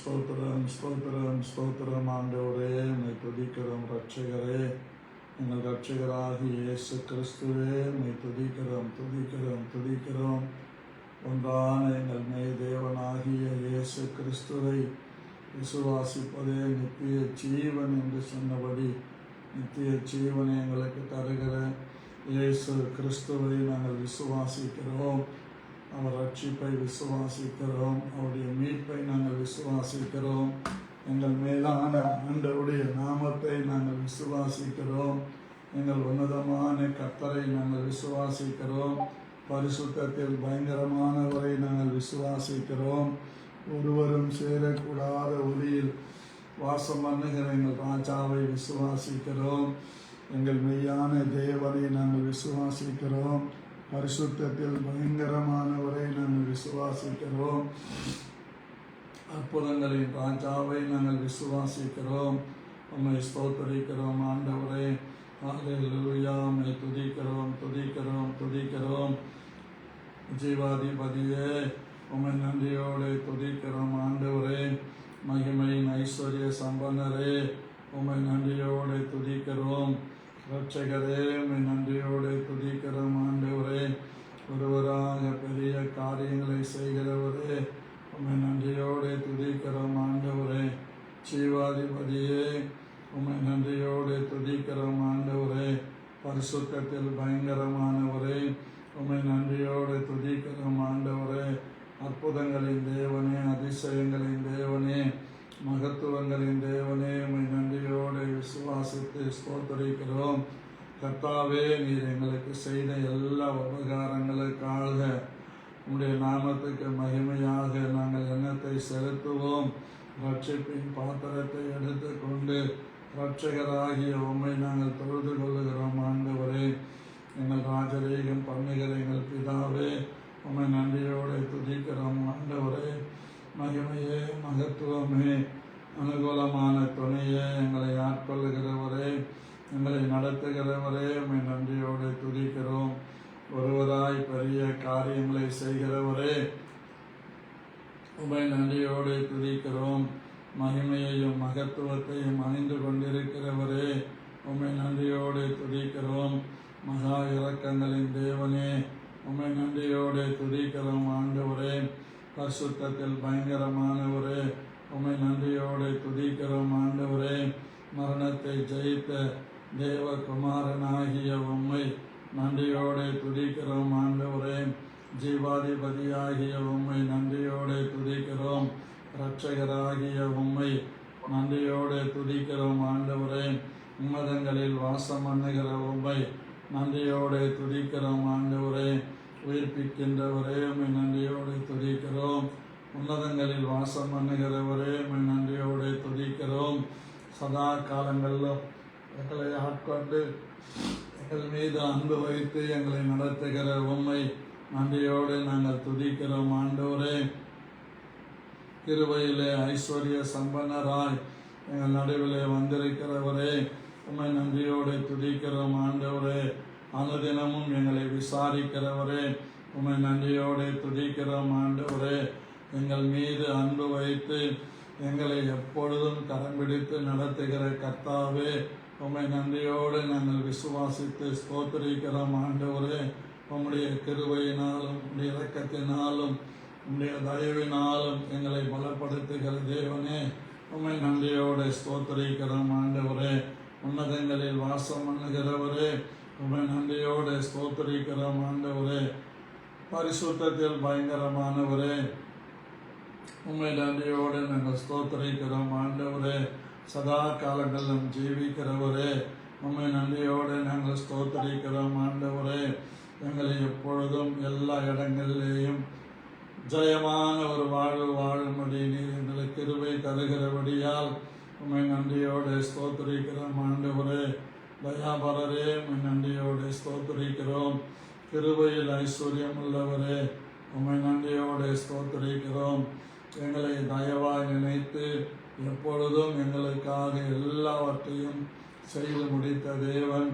ஸ்தோத்திரம் ஸ்தோத்திரம் ஸ்தோத்திரம் ஆண்டவரே, உம்மை துதிக்கிறோம். ரட்சகரே, எங்கள் ரட்சகராகிய இயேசு கிறிஸ்துவே, உம்மை துதிக்கிறோம் துதிக்கிறோம் துதிக்கிறோம். ஒன்றான எங்கள் மெய் தேவனாகிய இயேசு கிறிஸ்துவை விசுவாசிப்பதே நித்திய ஜீவன் என்று சொன்னபடி நித்திய ஜீவனை எங்களுக்கு தருகிற இயேசு கிறிஸ்துவை நாங்கள் விசுவாசிக்கிறோம். அவர் ரட்சிப்பை விசுவாசிக்கிறோம். அவருடைய மீட்பை நாங்கள் விசுவாசிக்கிறோம். எங்கள் மேலான ஆண்டவருடைய நாமத்தை நாங்கள் விசுவாசிக்கிறோம். எங்கள் உன்னதமான கர்த்தரை நாங்கள் விசுவாசிக்கிறோம். பரிசுத்தத்தில் பயங்கரமானவரை நாங்கள் விசுவாசிக்கிறோம். ஒருவரும் சேரக்கூடாத ஒளியில் வாசம் பண்ணுகிற எங்கள் ராஜாவை விசுவாசிக்கிறோம். எங்கள் மெய்யான தேவனை நாங்கள் விசுவாசிக்கிறோம். பரிசுத்தத்தில் பயங்கரமானவரை நாங்கள் விசுவாசிக்கிறோம். அற்புதங்களின் ராஜாவை நாங்கள் விசுவாசிக்கிறோம். உம்மை ஸ்தோத்திரிக்கிறோம் ஆண்டவரே. ஹல்லேலூயா. உம்மை துதிக்கிறோம் துதிக்கிறோம் துதிக்கிறோம். ஜீவாதிபதியே, உம்மை நன்றியோடு துதிக்கிறோம் ஆண்டவரே. மகிமையின் ஐஸ்வர்ய சம்பன்னரே, உம்மை நன்றியோடு துதிக்கிறோம். ரட்சகரே, உம்மை நன்றியோடு துதிக்கிறோம் ஆண்டவரே. ஒருவராக பெரிய காரியங்களை செய்கிறவரே, உம்மை நன்றியோடு துதிக்கிறோம் ஆண்டவரே. ஜீவாதிபதியே, உம்மை நன்றியோடு துதிக்கிறோம் ஆண்டவரே. பரிசுத்தத்தில் பயங்கரமானவரே, உம்மை நன்றியோடு துதிக்கிறோம் ஆண்டவரே. அற்புதங்களின் தேவனே, அதிசயங்களின் தேவனே, மகத்துவங்களின் தேவனே, உம்மை நன்றியோடு விசுவாசித்து ஸ்தோத்திரிக்கிறோம். கர்த்தாவே, நீர் எங்களுக்கு செய்த எல்லா உபகாரங்களுக்காக உம்முடைய நாமத்துக்கு மகிமையாக நாங்கள் எண்ணத்தை செலுத்துவோம். ரட்சிப்பின் பாத்திரத்தை எடுத்துக்கொண்டு ரட்சகராகிய உம்மை நாங்கள் தொழுது கொள்ளுகிறோம் ஆண்டவரே. எங்கள் ராஜரீகம் பண்ணுகிற எங்கள் பிதாவே, உம்மை நன்றியோடு துதிக்கிறோம் ஆண்டவரே. மகிமையே, மகத்துவமே, அனுகூலமான துணையே, எங்களை ஆட்கொள்ளுகிறவரே, எங்களை நடத்துகிறவரே, உம்மை நன்றியோடு துதிக்கிறோம். ஒருவராய் பெரிய காரியங்களை செய்கிறவரே, உம்மை நன்றியோடு துதிக்கிறோம். மகிமையையும் மகத்துவத்தையும் அணிந்து கொண்டிருக்கிறவரே, உம்மை நன்றியோடு துதிக்கிறோம். மகா இரக்கங்களின் தேவனே, உம்மை நன்றியோடு துதிக்கிறோம் ஆண்டவரே. பரிசுத்தத்தில் பயங்கரமானவரே, உம்மை நன்றியோடு துதிக்கிறோம் ஆண்டவரே. மரணத்தை ஜெயித்த தேவகுமாரனாகிய உம்மை நன்றியோடு துதிக்கிறோம் ஆண்டவரே. ஜீவாதிபதியாகிய உம்மை நன்றியோடு துதிக்கிறோம். இரட்சகராகிய உம்மை நன்றியோடு துதிக்கிறோம் ஆண்டவரே. உன்னதங்களில் வாசம் பண்ணுகிற உம்மை நன்றியோடு துதிக்கிறோம் ஆண்டவரே. உயிர்ப்பிக்கின்றவரே, உம்மை நன்றியோடு துதிக்கிறோம். உன்னதங்களில் வாசம் பண்ணுகிறவரே, உம்மை நன்றியோடு துதிக்கிறோம். சதா காலங்களிலும் எங்களை ஆட்கொண்டு எங்கள் மீது அன்பு வைத்து எங்களை நடத்துகிற உம்மை நன்றியோடு நாங்கள் துதிக்கிறோம் ஆண்டவரே. கிருபையிலே ஐஸ்வர்ய சம்பன்னராய் எங்கள் நடுவிலே வந்திருக்கிறவரே, உம்மை நன்றியோடு துதிக்கிறோம் ஆண்டவரே. அனுதினமும் எங்களை விசாரிக்கிறவரே, உம்மை நன்றியோடு துதிக்கிறோம் ஆண்டவரே. எங்கள் மீது அன்பு வைத்து எங்களை எப்பொழுதும் கரம் பிடித்து நடத்துகிற கர்த்தாவே, உம்மை நன்றியோடு நாங்கள் விசுவாசித்து ஸ்தோத்திரிக்கிறோம் ஆண்டவரே. உம்முடைய கிருபையினாலும் உம்முடைய இரக்கத்தினாலும் உம்முடைய தயவினாலும் எங்களை பலப்படுத்துகிற தேவனே, உம்மை நன்றியோடு ஸ்தோத்திரிக்கிறோம் ஆண்டவரே. உன்னதங்களில் வாசம் பண்ணுகிறவரே, உம்மை நன்றியோடு ஸ்தோத்திரிக்கிறோம் ஆண்டவரே. பரிசுத்தத்தில் பயங்கரமானவரே, உம்மை நன்றியோடு நாங்கள் ஸ்தோத்திரிக்கிறோம் ஆண்டவரே. சதா காலங்களிலும் ஜீவிக்கிறவரே, உம்மை நன்றியோடு நாங்கள் ஸ்தோத்திரிக்கிறோம் ஆண்டவரே. எங்களை எப்பொழுதும் எல்லா இடங்களிலேயும் ஜெயமான ஒரு வாழ்வு வாழும்படி நீர் எங்களுக்கு கிருபை தருகிறபடியால் உம்மை நன்றியோடு ஸ்தோத்திரிக்கிறோம் ஆண்டவரே. தயாபரரே, உம்மை நன்றியோடு ஸ்தோத்திரிக்கிறோம். கிருபையில் ஐஸ்வர்யம் உள்ளவரே, உம்மை நன்றியோடு ஸ்தோத்திரிக்கிறோம். எங்களை தயவாய் நினைத்து எப்பொழுதும் எங்களுக்காக எல்லாவற்றையும் செய்து முடித்த தேவன்,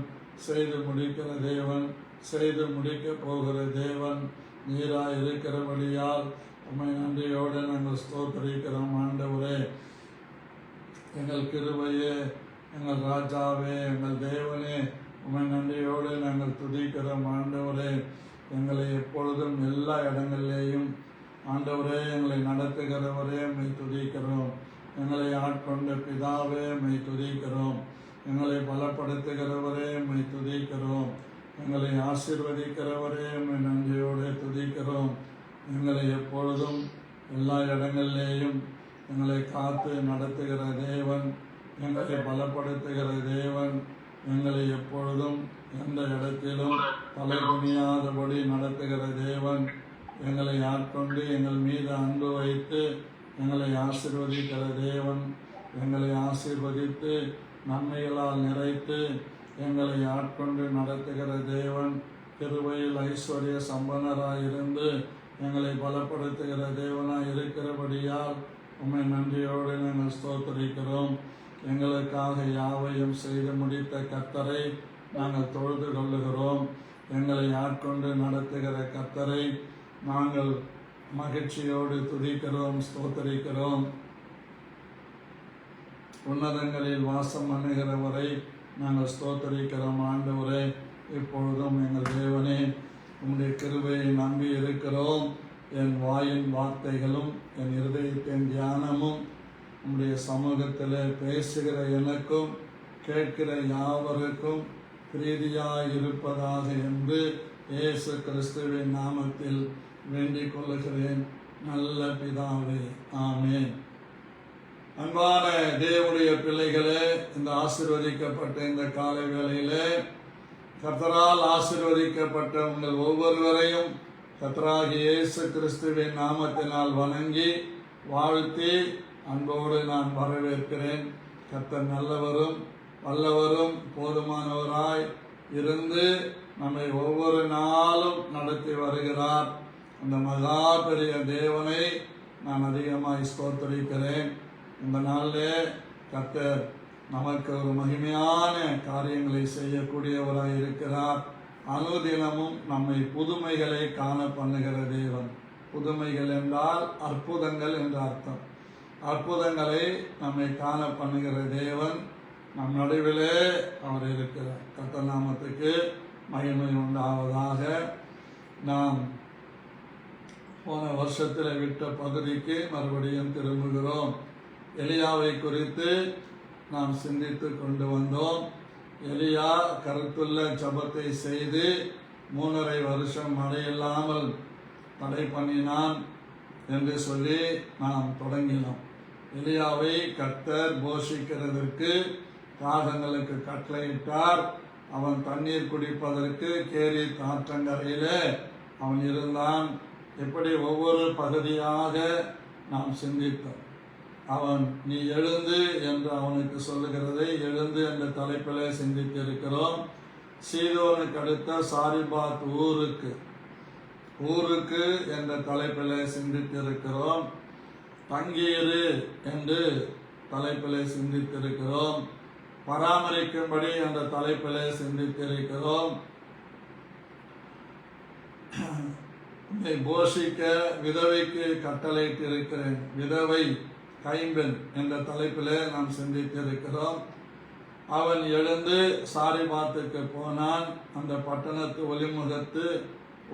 செய்து முடிக்கிற தேவன், செய்து முடிக்க போகிற தேவன் நீராய் இருக்கிறபடியால் உம்மை நன்றியோடு நாங்கள் ஸ்தோத்திரிக்கிறோம் ஆண்டவரே. எங்கள் கிருபையே, எங்கள் ராஜாவே, எங்கள் தேவனே, உம்மை நன்றியோடு நாங்கள் துதிக்கிறோம் ஆண்டவரே. எங்களை எப்பொழுதும் எல்லா இடங்களிலேயும் ஆண்டவரே எங்களை நடத்துகிறவரே உம்மை துதிக்கிறோம். எங்களை ஆட்கொண்ட பிதாவே உம்மை துதிக்கிறோம். எங்களை பலப்படுத்துகிறவரே உம்மை துதிக்கிறோம். எங்களை ஆசீர்வதிக்கிறவரே உம்மை நன்றியோடு துதிக்கிறோம். எங்களை எப்பொழுதும் எல்லா இடங்களிலேயும் எங்களை காத்து நடத்துகிற தேவன், எங்களை பலப்படுத்துகிற தேவன், எங்களை எப்பொழுதும் எந்த இடத்திலும் தலைகுனியாதபடி நடத்துகிற தேவன், எங்களை ஆட்கொண்டு எங்கள் மீது அன்பு வைத்து எங்களை ஆசீர்வதிக்கிற தேவன், எங்களை ஆசீர்வதித்து நன்மைகளால் நிறைத்து எங்களை ஆட்கொண்டு நடத்துகிற தேவன், கிருபையில் ஐஸ்வர்ய சம்பன்னராயிருந்து எங்களை பலப்படுத்துகிற தேவனாய் இருக்கிறபடியால் உம்மை நன்றியோடு நாங்கள் ஸ்தோத்திரிக்கிறோம். எங்களுக்காக யாவையும் செய்து முடித்த கர்த்தரை நாங்கள் தொழுது கொள்ளுகிறோம். எங்களை ஆட்கொண்டு நடத்துகிற கர்த்தரை நாங்கள் மகிழ்ச்சியோடு துதிக்கிறோம், ஸ்தோத்திரிக்கிறோம். உன்னதங்களில் வாசம் பண்ணுகிறவரை நாங்கள் ஸ்தோத்திரிக்கிறோம் ஆண்டவரே. இப்பொழுதும் எங்கள் தேவனே, உம்முடைய கிருபையை நம்பி இருக்கிறோம். என் வாயின் வார்த்தைகளும் என் இருதயத்தின் தியானமும் உம்முடைய சமூகத்தில் பேசுகிற எனக்கும் கேட்கிற யாவருக்கும் பிரீதியாய் இருப்பதாக என்று இயேசு கிறிஸ்துவின் நாமத்தில் வேண்டிக் கொள்ளுகிறேன் நல்ல பிதாவே, ஆமென். அன்பான தேவனுடைய பிள்ளைகளே, இந்த ஆசீர்வதிக்கப்பட்ட இந்த காலை வேளையிலே கர்த்தரால் ஆசீர்வதிக்கப்பட்ட உங்கள் ஒவ்வொருவரையும் கர்த்தராகிய இயேசு கிறிஸ்துவின் நாமத்தினால் வணங்கி வாழ்த்தி அன்போடு நான் வரவேற்கிறேன். கர்த்தர் நல்லவரும் வல்லவரும் போதுமானவராய் இருந்து நம்மை ஒவ்வொரு நாளும் நடத்தி வருகிறார். அந்த மகா பெரிய தேவனை நான் அதிகமாய் ஸ்தோத்திரிக்கிறேன். இந்த நாளிலே கர்த்தர் நமக்கு ஒரு மகிமையான காரியங்களை செய்யக்கூடியவராய் இருக்கிறார். அனுதினமும் நம்மை புதுமைகளை காண பண்ணுகிற தேவன். புதுமைகள் என்றால் அற்புதங்கள் என்ற அர்த்தம். அற்புதங்களை நம்மை காண பண்ணுகிற தேவன் நம் நடுவிலே அவர் இருக்கிறார். கர்த்தர் நாமத்துக்கு மகிமை உண்டாவதாக. நாம் போன வருஷத்தில் விட்ட பகுதிக்கு மறுபடியும் திரும்புகிறோம். எலியாவை குறித்து நாம் சிந்தித்து கொண்டு வந்தோம். எலியா கருத்துள்ள ஜபத்தை செய்து 3.5 வருஷம் மழையில்லாமல் தடை பண்ணினான் என்று சொல்லி நாம் தொடங்கினோம். எலியாவை கர்த்தர் போஷிக்கிறதற்கு காகங்களுக்கு கட்டளையிட்டார். அவன் தண்ணீர் குடிப்பதற்கு கேரி ஆற்றங்கரையிலே அவன் இருந்தான். இப்படி ஒவ்வொரு பகுதியாக நாம் சிந்தித்தோம். அவன் நீ எழுந்து என்று அவனுக்கு சொல்லுகிறதை எழுந்து என்ற தலைப்பிலே சிந்தித்திருக்கிறோம். சீதோனுக்கு அடுத்த சாரிபாத் ஊருக்கு என்ற தலைப்பிலே சிந்தித்திருக்கிறோம். தங்கீரு என்று தலைப்பிலே சிந்தித்திருக்கிறோம். பராமரிக்கும்படி என்ற தலைப்பிலே சிந்தித்திருக்கிறோம். போஷிக்க விதவைக்கு கட்டளையிட்டிருக்கிறேன், விதவை கைம்பெண் என்ற தலைப்பிலே நாம் சிந்தித்திருக்கிறோம். அவன் எழுந்து சாரிபாத்துக்கு போனான். அந்த பட்டணத்து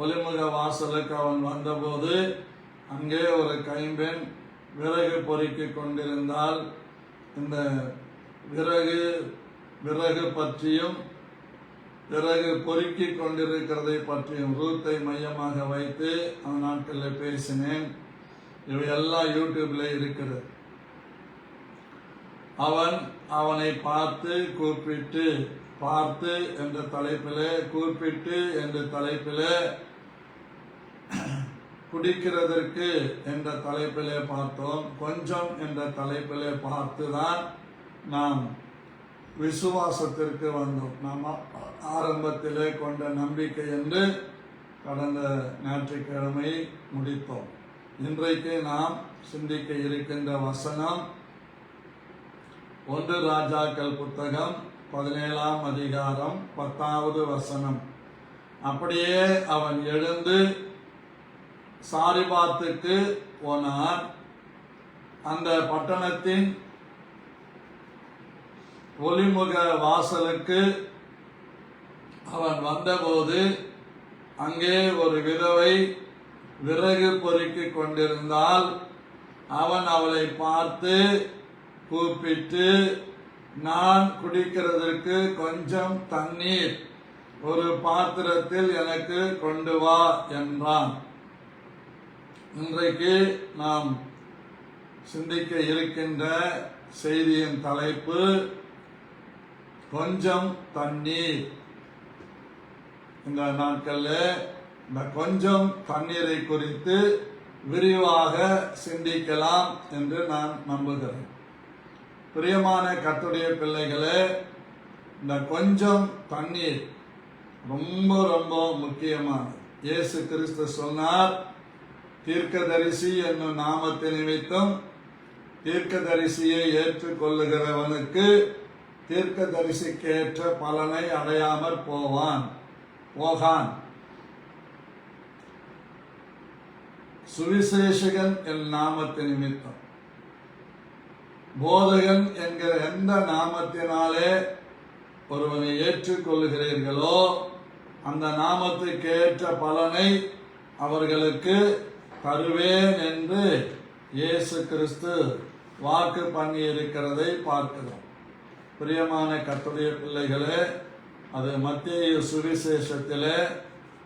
ஒலிமுக வாசலுக்கு அவன் வந்தபோது அங்கே ஒரு கைம்பெண் விறகு பொறுக்கி கொண்டிருந்தால் இந்த விறகு பற்றியும் விறகு பொறுக்கி கொண்டிருக்கிறதை பற்றியும் ரூத்தை மையமாக வைத்து அந்த நாட்களில் பேசினேன். இவையெல்லாம் யூடியூப்ல இருக்கிறது. அவனை பார்த்து என்ற தலைப்பிலே, கூப்பிட்டு என்ற தலைப்பிலே, குடிக்கிறதற்கு என்ற தலைப்பிலே பார்த்தோம். கொஞ்சம் என்ற தலைப்பிலே பார்த்துதான் நாம் விசுவாசத்திற்கு வந்தோம். நாம் ஆரம்பத்திலே கொண்ட நம்பிக்கை என்று கடந்த ஞாயிற்றுக்கிழமை முடித்தோம். இன்றைக்கு நாம் சிந்திக்க இருக்கின்ற வசனம் 1 ராஜாக்கள் புத்தகம் 17ஆம் அதிகாரம் 10வது வசனம். அப்படியே அவன் எழுந்து சாரிபாத்துக்கு போனான். அந்த பட்டணத்தின் ஒளிமுக வாசலுக்கு அவன் வந்தபோது அங்கே ஒரு விதவை விறகு பொறுக்கிக் கொண்டிருந்தால் அவன் அவளை பார்த்து கூப்பிட்டு, நான் குடிக்கிறதற்கு கொஞ்சம் தண்ணீர் ஒரு பாத்திரத்தில் எனக்கு கொண்டு வா என்றான். இன்றைக்கு நாம் சிந்திக்க இருக்கின்ற செய்தியின் தலைப்பு கொஞ்சம் தண்ணீர். இந்த நாட்களில் இந்த கொஞ்சம் தண்ணீரை குறித்து விரிவாக சிந்திக்கலாம் என்று நான் நம்புகிறேன். பிரியமான கர்த்தருடைய பிள்ளைகளே, இந்த கொஞ்சம் தண்ணீர் ரொம்ப ரொம்ப முக்கியமானது. இயேசு கிறிஸ்து சொன்னார், தீர்க்கதரிசி என்னும் நாமத்தை நிமித்தம் தீர்க்கதரிசியை ஏற்றுக்கொள்ளுகிறவனுக்கு தீர்க்கதரிசிக்கேற்ற பலனை அடையாமற் போகான். சுவிசேஷகன் என் நாமத்தை நிமித்தம், போதகன் என்கிற எந்த நாமத்தினாலே ஒருவனை ஏற்றுக்கொள்ளுகிறீர்களோ அந்த நாமத்துக்கு ஏற்ற பலனை அவர்களுக்கு தருவேன் என்று இயேசு கிறிஸ்து வாக்கு பண்ணி இருக்கிறதை பார்க்கிறோம். பிரியமான கர்த்தருடைய பிள்ளைகளே, அது மத்தேயு சுவிசேஷத்திலே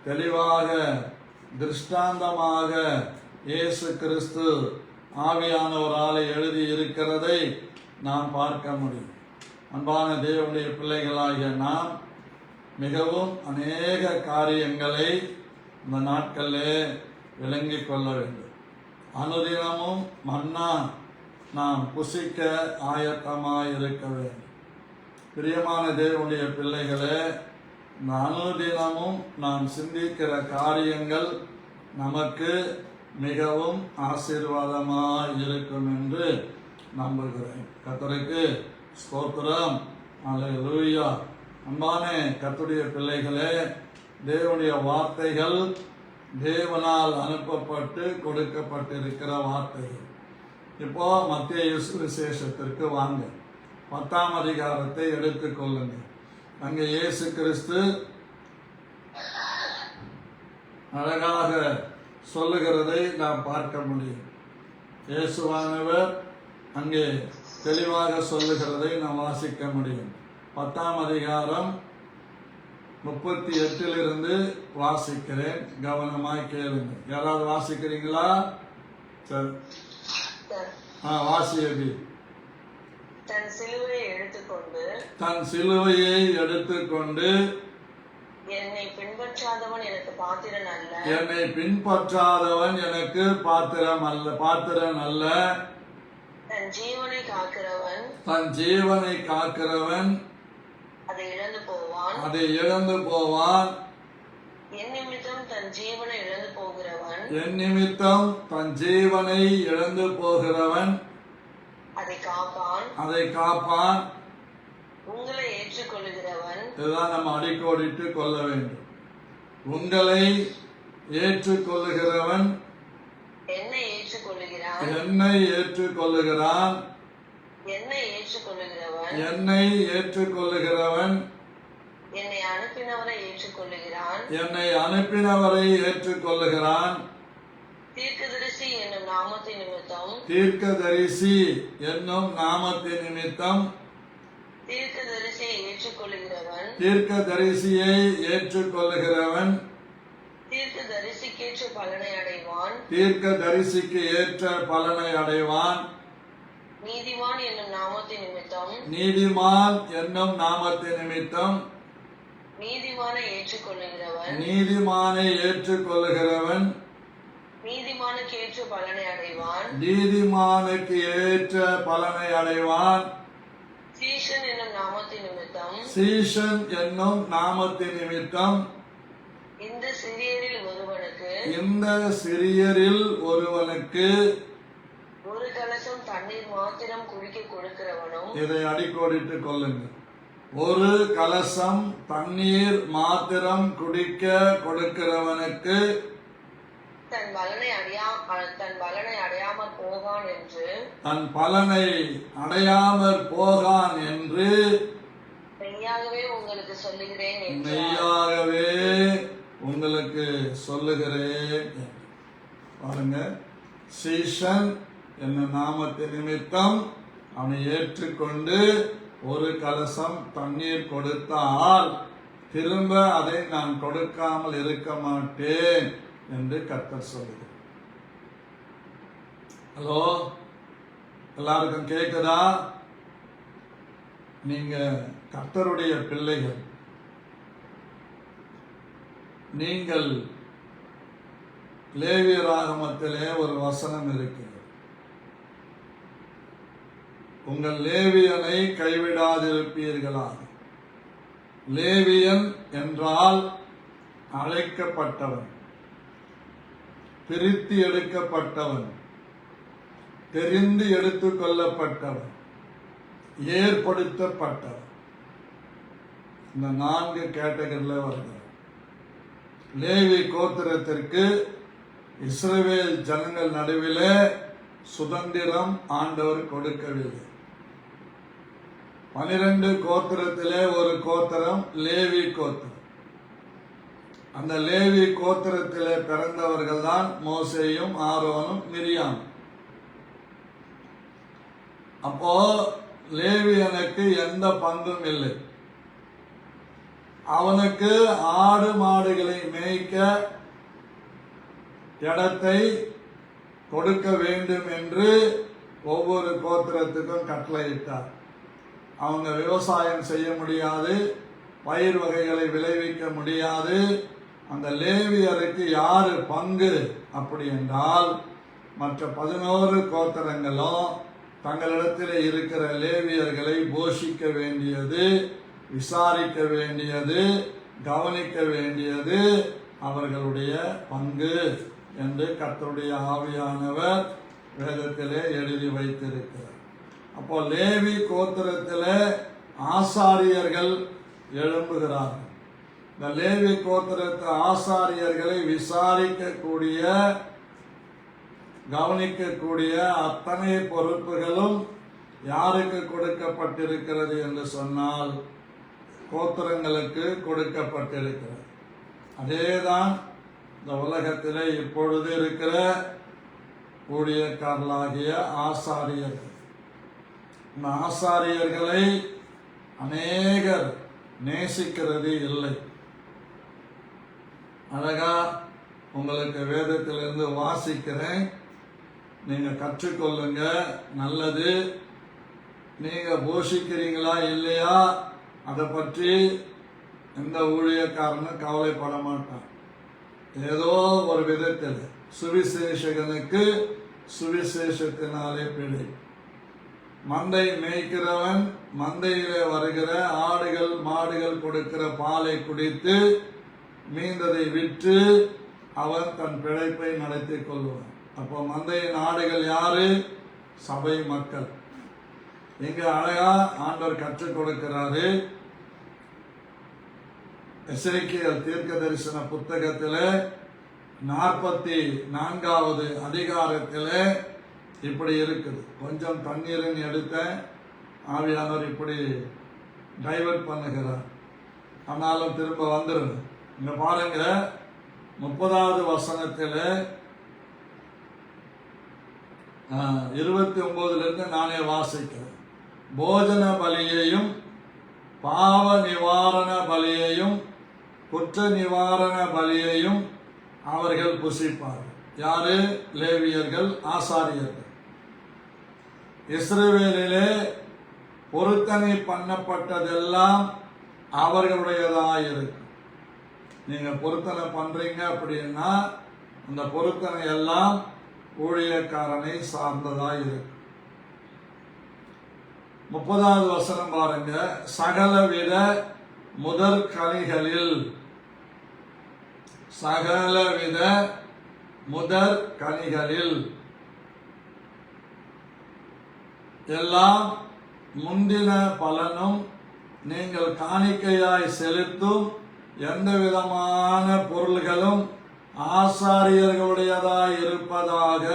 தெளிவாக திருஷ்டாந்தமாக இயேசு கிறிஸ்து ஆவியானவரால் எழுதி இருக்கிறதை நாம் பார்க்க முடியும். அன்பான தேவனுடைய பிள்ளைகளாகிய நாம் மிகவும் அநேக காரியங்களை இந்த நாட்களிலே விளங்கிக் கொள்ள வேண்டும். அனுதினமும் மன்னா நாம் புசிக்க ஆயத்தமாய் இருக்க வேண்டும். பிரியமான தேவனுடைய பிள்ளைகளே, இந்த அனுதினமும் நாம் சிந்திக்கிற காரியங்கள் நமக்கு மிகவும் ஆசீர்வாதமாய் இருக்கும் என்று நம்புகிறேன். கர்த்தருக்கு ஸ்தோத்திரம். அல்லேலூயா. அன்பான கர்த்தருடைய பிள்ளைகளே, தேவனுடைய வார்த்தைகள் தேவனால் அனுப்பப்பட்டு கொடுக்கப்பட்டிருக்கிற வார்த்தைகள். இப்போ மத்தேயு சுவிசேஷத்திற்கு வாங்க, 10ஆம் அதிகாரத்தை எடுத்துக்கொள்ளுங்கள். அங்கே இயேசு கிறிஸ்து அழகாக சொல்லுகிறதை நாம் பார்க்க முடியும். இயேசுவானவர் அங்கே தெளிவாக சொல்லுகிறதை நாம் வாசிக்க முடியும். 10ஆம் அதிகாரம் 38 வாசிக்கிறேன், கவனமாய் கேளுங்க. யாராவது வாசிக்கிறீங்களா? சரி, வாசியபி. தன் சிலுவையை எடுத்துக்கொண்டு என்னை பின்பற்றாதவன் எனக்கு பாத்திரன் அல்ல. தன் ஜீவனை காக்கிறவன் அதை இழந்து போவான். என் நிமித்தம் தன் ஜீவனை இழந்து போகிறவன் அதை காப்பான். உங்களை ஏற்றுக்கொள்ளுகிறவன், இதுதான் நம்ம அடிக்கோடிட்டு கொள்ள வேண்டும். உங்களை ஏற்றுக்கொள்ளுகிறவன் என்னை ஏற்றுக்கொள்ளுகிறான். என்னை அனுப்பினவரை ஏற்றுக்கொள்ளுகிறான். தீர்க்கதரிசி என்னும் நாமத்தின் நிமித்தம் தீர்க்கதரிசியை ஏற்றுக்கொள்ளுகிறவன் தீர்க்கதரிசிக்கு ஏற்ற பலனை அடைவான். நீதிமான் என்னும் நாமத்தின் நிமித்தம் நீதிமானை ஏற்றுக்கொள்ளுகிறவன் நீதிமானுக்கு ஏற்ற பலனை அடைவான். சீஷன் என்னும் நாமத்தின் நிமித்தம் இந்த சிறியரில் ஒருவனுக்கு ஒரு கலசம் தண்ணீர் மாத்திரம் குடிக்க கொடுக்கிறவனும், இதை அடிக்கோடிட்டு கொள்ளுங்கள், ஒரு கலசம் தண்ணீர் மாத்திரம் குடிக்க கொடுக்கிறவனுக்கு தன் பலனை அடையாமற் போகான் என்று தன் பலனை அடையாமற் போகான் என்று மெய்யாகவே உங்களுக்கு சொல்லுகிறேன் என்றார். மெய்யாகவே உங்களுக்கு சொல்லுகிறேன். பாருங்க, சீஷன் என்ன நாமத்தின் நிமித்தம் அவனை ஏற்றுக்கொண்டு ஒரு கலசம் தண்ணீர் கொடுத்தால் திரும்ப அதை நான் கொடுக்காமல் இருக்க மாட்டேன் என்று கர்த்தர் சொல்லுகிறார். ஹலோ, எல்லாருக்கும் கேக்குதா? நீங்க கர்த்தருடைய பிள்ளைகள். நீங்கள் லேவியராகமத்திலே ஒரு வசனம் இருக்கிறது. உங்கள் லேவியனை கைவிடாதிருப்பீர்களாக. லேவியன் என்றால் அழைக்கப்பட்டவன், பிரித்து எடுக்கப்பட்டவன், தெரிந்து எடுத்துக் கொள்ளப்பட்டவன், ஏற்படுத்தப்பட்டவன். இந்த 4 கேட்டகரியில் வருகிறார். லேவி கோத்திரத்திற்கு இஸ்ரவேல் ஜனங்கள் நடுவிலே சுதந்திரம் ஆண்டவர் கொடுக்கவில்லை. 12 கோத்திரத்திலே ஒரு கோத்திரம் லேவி கோத்திரம். அந்த லேவி கோத்திரத்திலே பிறந்தவர்கள் தான் மோசேயும் ஆரோனும் மிரியாம். அப்போ லேவியனுக்கு எந்த பங்கும் இல்லை. அவனுக்கு ஆடு மாடுகளை மேய்க்க இடத்தை கொடுக்க வேண்டும் என்று ஒவ்வொரு கோத்திரத்துக்கும் கட்டளையிட்டார். அவங்க விவசாயம் செய்ய முடியாது, பயிர் வகைகளை விளைவிக்க முடியாது. அந்த லேவியருக்கு யாரு பங்கு அப்படி என்றால், மற்ற 11 கோத்திரங்களும் தங்களிடத்தில் இருக்கிற லேவியர்களை போஷிக்க வேண்டியது, விசாரிக்க வேண்டியது, கவனிக்க வேண்டியது அவர்களுடைய பங்கு என்று கர்த்தருடைய ஆவியானவர் வேதத்திலே எழுதி வைத்திருக்கிறார். அப்போ லேவி கோத்திரத்திலே ஆசாரியர்கள் எழும்புகிறார்கள். இந்த லேவி கோத்திரத்து ஆசாரியர்களை விசாரிக்கக்கூடிய, கவனிக்கக்கூடிய அத்தனை பொறுப்புகளும் யாருக்கு கொடுக்கப்பட்டிருக்கிறது என்று சொன்னால் கோத்திரங்களுக்கு கொடுக்கப்பட்டிருக்கிறது. அதேதான் இந்த உலகத்திலே இப்பொழுது இருக்கிற ஊழியக்காரர்களாகிய ஆசாரியர்கள். இந்த ஆசாரியர்களை அநேகர் நேசிக்கிறது இல்லை. அழகா உங்களுக்கு வேதத்திலிருந்து வாசிக்கிறேன், நீங்க கற்றுக்கொள்ளுங்க, நல்லது. நீங்க போஷிக்கிறீங்களா இல்லையா அதை பற்றி எந்த ஊழியக்காரனும் கவலைப்பட மாட்டான். ஏதோ ஒரு விதத்தில் சுவிசேஷகனுக்கு சுவிசேஷத்தினாலே பிழை. மந்தை மேய்க்கிறவன் மந்தையிலே வருகிற ஆடுகள் மாடுகள் கொடுக்கிற பாலை குடித்து மீந்ததை விற்று அவன் தன் பிழைப்பை நடத்தி கொள்வான். அப்போ மந்தையின் ஆடுகள் யாரு? சபை மக்கள். இங்க அழகா ஆண்டவர் கற்றுக் கொடுக்கிறாரு. எசேக்கியேல் தீர்க்க தரிசன புத்தகத்திலே 44வது அதிகாரத்திலே இப்படி இருக்குது. கொஞ்சம் தண்ணீரின் எடுத்த ஆவியானவர் இப்படி டைவர்ட் பண்ணுகிறார். ஆனாலும் திரும்ப வந்துடும். இங்க பாருங்க, 30வது வசனத்தில் 29 நானே வாசிக்கிறேன். போஜன பலியையும் பாவ நிவாரண பலியையும் குற்ற நிவாரண பலியையும் அவர்கள் புசிப்பார்கள். யாரு? லேவியர்கள், ஆசாரியர்கள். இஸ்ரவேலிலே பொருத்தனை பண்ணப்பட்டதெல்லாம் அவர்களுடையதாயிருக்கும். நீங்க பொருத்தனை பண்றீங்க அப்படின்னா அந்த பொருத்தனை எல்லாம் ஊழியக்காரனை சார்ந்ததாய் இருக்கும். 30வது வசனம் பாருங்க. சகலவித முதற் கனிகளில், சகலவித முதற் கனிகளில் எல்லாம் முந்தின பலனும் நீங்கள் காணிக்கையாய் செலுத்தும் எந்த விதமான பொருள்களும் ஆசாரியர்களுடையதாய் இருப்பதாக.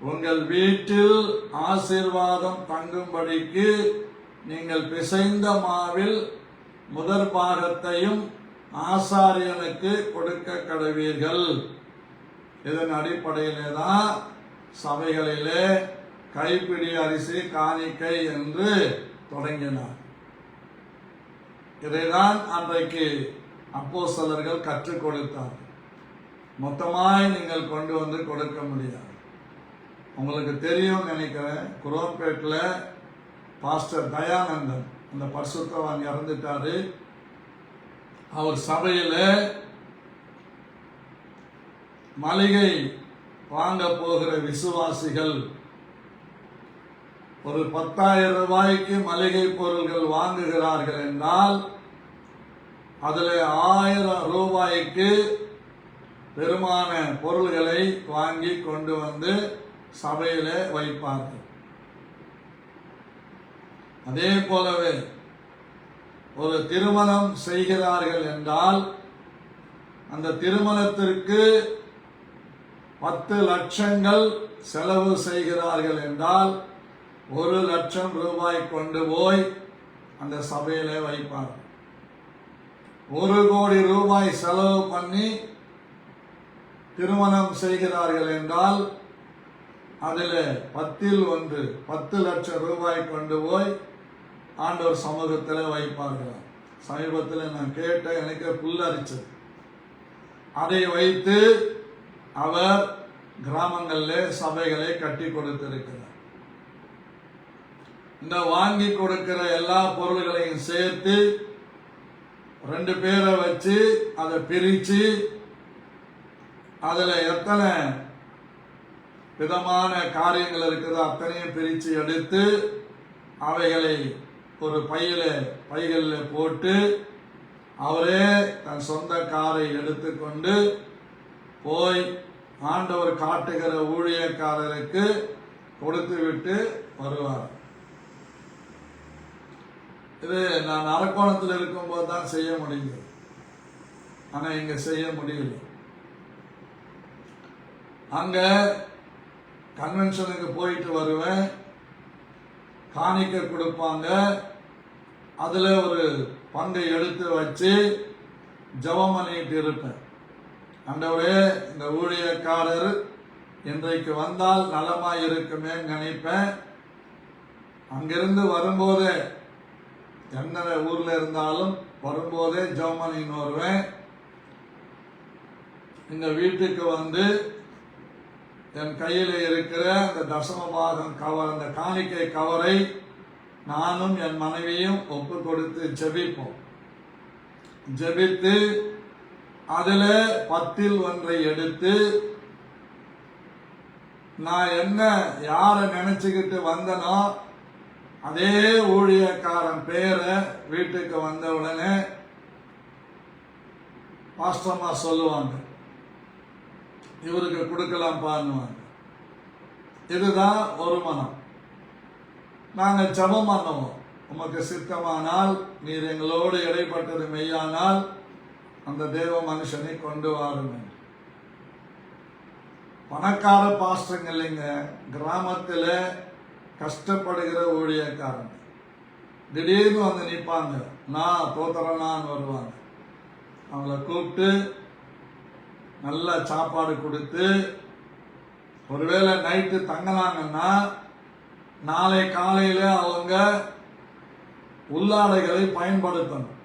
உங்கள் வீட்டில் ஆசீர்வாதம் தங்கும்படிக்கு நீங்கள் பிசைந்த மாவில் முதற் பாகத்தையும் ஆசாரியனுக்கு கொடுக்க கடவீர்கள். இதன் அடிப்படையிலே தான் சபைகளிலே கைப்பிடி அரிசி காணிக்கை என்று தொடங்கினார். இதைதான் அன்றைக்கு அப்போஸ்தலர்கள் கற்றுக் கொடுத்தார். மொத்தமாய் நீங்கள் கொண்டு வந்து கொடுக்க முடியாது. உங்களுக்கு தெரியும் நினைக்கிறேன், குரோம்பேட்டில் பாஸ்டர் தயானந்தன், அந்த பரிசுத்தவான் இறந்துட்டாரு. அவர் சபையில மளிகை வாங்க போகிற விசுவாசிகள் ஒரு 10,000 ரூபாய்க்கு மளிகை பொருள்கள் வாங்குகிறார்கள் என்றால் அதில் 1000 ரூபாய்க்கு பெருமான பொருள்களை வாங்கி கொண்டு வந்து சபையில வைப்பார்கள். அதே போலவே ஒரு திருமணம் செய்கிறார்கள் என்றால் அந்த திருமணத்திற்கு 10 லட்சங்கள் செலவு செய்கிறார்கள் என்றால் 1 லட்சம் ரூபாய் கொண்டு போய் அந்த சபையில வைப்பார். 1 கோடி ரூபாய் செலவு பண்ணி திருமணம் செய்கிறார்கள் என்றால் அதில் 10ல் 1 10 லட்சம் ரூபாய் கொண்டு போய் ஆண்டவர் சமூகத்தில் வைப்பார்கள். சமீபத்தில் நான் கேட்ட எனக்கு புல்லரிச்சது. அதை வைத்து அவர் கிராமங்களில் சபைகளை கட்டி கொடுத்திருக்கிறார். இந்த வாங்கி கொடுக்கிற எல்லா பொருள்களையும் சேர்த்து 2 பேரை வச்சு அதை பிரித்து அதில் எத்தனை விதமான காரியங்கள் இருக்குதோ அத்தனையும் பிரித்து எடுத்து அவைகளை ஒரு பைகளில் போட்டு அவரே தன் சொந்த காரை எடுத்துக்கொண்டு போய் ஆண்டவர் காட்டுகிற ஊழியக்காரருக்கு கொடுத்து விட்டு வருவார். இது நான் அரக்கோணத்தில் இருக்கும்போது தான் செய்ய முடிந்தது. ஆனால் இங்க செய்ய முடியல. அங்க கன்வென்ஷனுக்கு போயிட்டு வருவேன், காணிக்க கொடுப்பாங்க. அதுல ஒரு பங்கை எடுத்து வச்சு ஜெபம் பண்ணிட்டு இருப்பேன். ஆண்டவரே, இந்த ஊழியக்காரர் இன்றைக்கு வந்தால் நலமாய் இருக்குமே நினைப்பேன். அங்கிருந்து வரும்போதே, எந்த ஊர்ல இருந்தாலும் வரும்போதே ஜெபம் பண்ணின்னு வருவேன். இந்த வீட்டுக்கு வந்து என் கையில் இருக்கிற அந்த தசமபாகம் கவர், அந்த காணிக்கை கவரை நானும் என் மனைவியும் ஒப்பு கொடுத்து ஜெபிப்போம். ஜெபித்து அதுல 10ல் 1 எடுத்து நான் என்ன யாரை நினைச்சுக்கிட்டு வந்தனோ அதே ஊழியக்காரன் பேரை வீட்டுக்கு வந்த உடனே பாஸ்டர்மா சொல்லுவாங்க, இவருக்கு கொடுக்கலாம் பாருவாங்க. இதுதான் ஒரு மனம். நாங்கள் ஜெபம் பண்ணுவோம், உமக்கு சித்தமானால் நீர் எங்களோடு இடைப்பட்டது மெய்யானால் அந்த தேவ மனுஷனை கொண்டு வாருங்கள். பணக்கார பாஸ்டருங்க இல்லைங்க, கிராமத்தில் கஷ்டப்படுகிற ஊழியக்காரங்க திடீர்னு வந்து நிற்பாங்க, நான் தோத்தரனான்னு வருவாங்க. அவங்கள கூப்பிட்டு நல்ல சாப்பாடு கொடுத்து, ஒருவேளை நைட்டு தங்கினாங்கன்னா நாளை காலையில அவங்க உள்ளாடைகளை பயன்படுத்தணும்.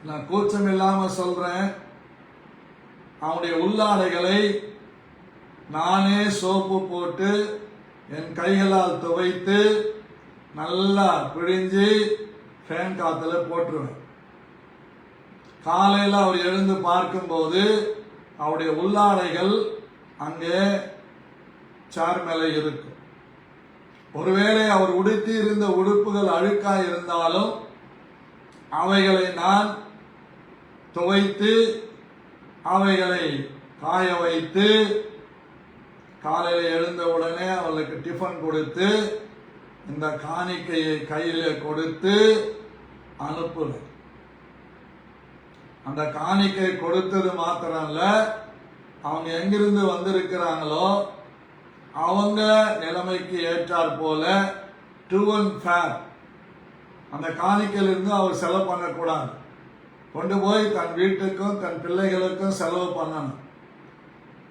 நான் கூச்சம் இல்லாம சொல்றேன், அவனுடைய உள்ளாடைகளை நானே சோப்பு போட்டு என் கைகளால் துவைத்து நல்லா பிழிஞ்சு ஃபேன் காத்துல போட்டுருவேன். காலையில் அவர் எழுந்து பார்க்கும்போது அவருடைய உள்ளாடைகள் அங்கே சேர் மேலே இருக்கும். ஒருவேளை அவர் உடுத்தி இருந்த உடுப்புகள் அழுக்காய் இருந்தாலும் அவைகளை நான் துவைத்து அவைகளை காய வைத்து காலையில் எழுந்த உடனே அவளுக்கு டிஃபன் கொடுத்து இந்த காணிக்கையை கையில் கொடுத்து அனுப்புவேன். அந்த காணிக்கை கொடுத்தது மாத்திரம் இல்ல, அவங்க எங்கிருந்து வந்திருக்கிறாங்களோ அவங்க நிலைமைக்கு ஏற்றார் போல ட்ரூ அண்ட் ஃபேர் அந்த காணிக்கையிலிருந்து அவர் செலவு பண்ணக்கூடாது. கொண்டு போய் தன் வீட்டுக்கும் தன் பிள்ளைகளுக்கும் செலவு பண்ணணும்.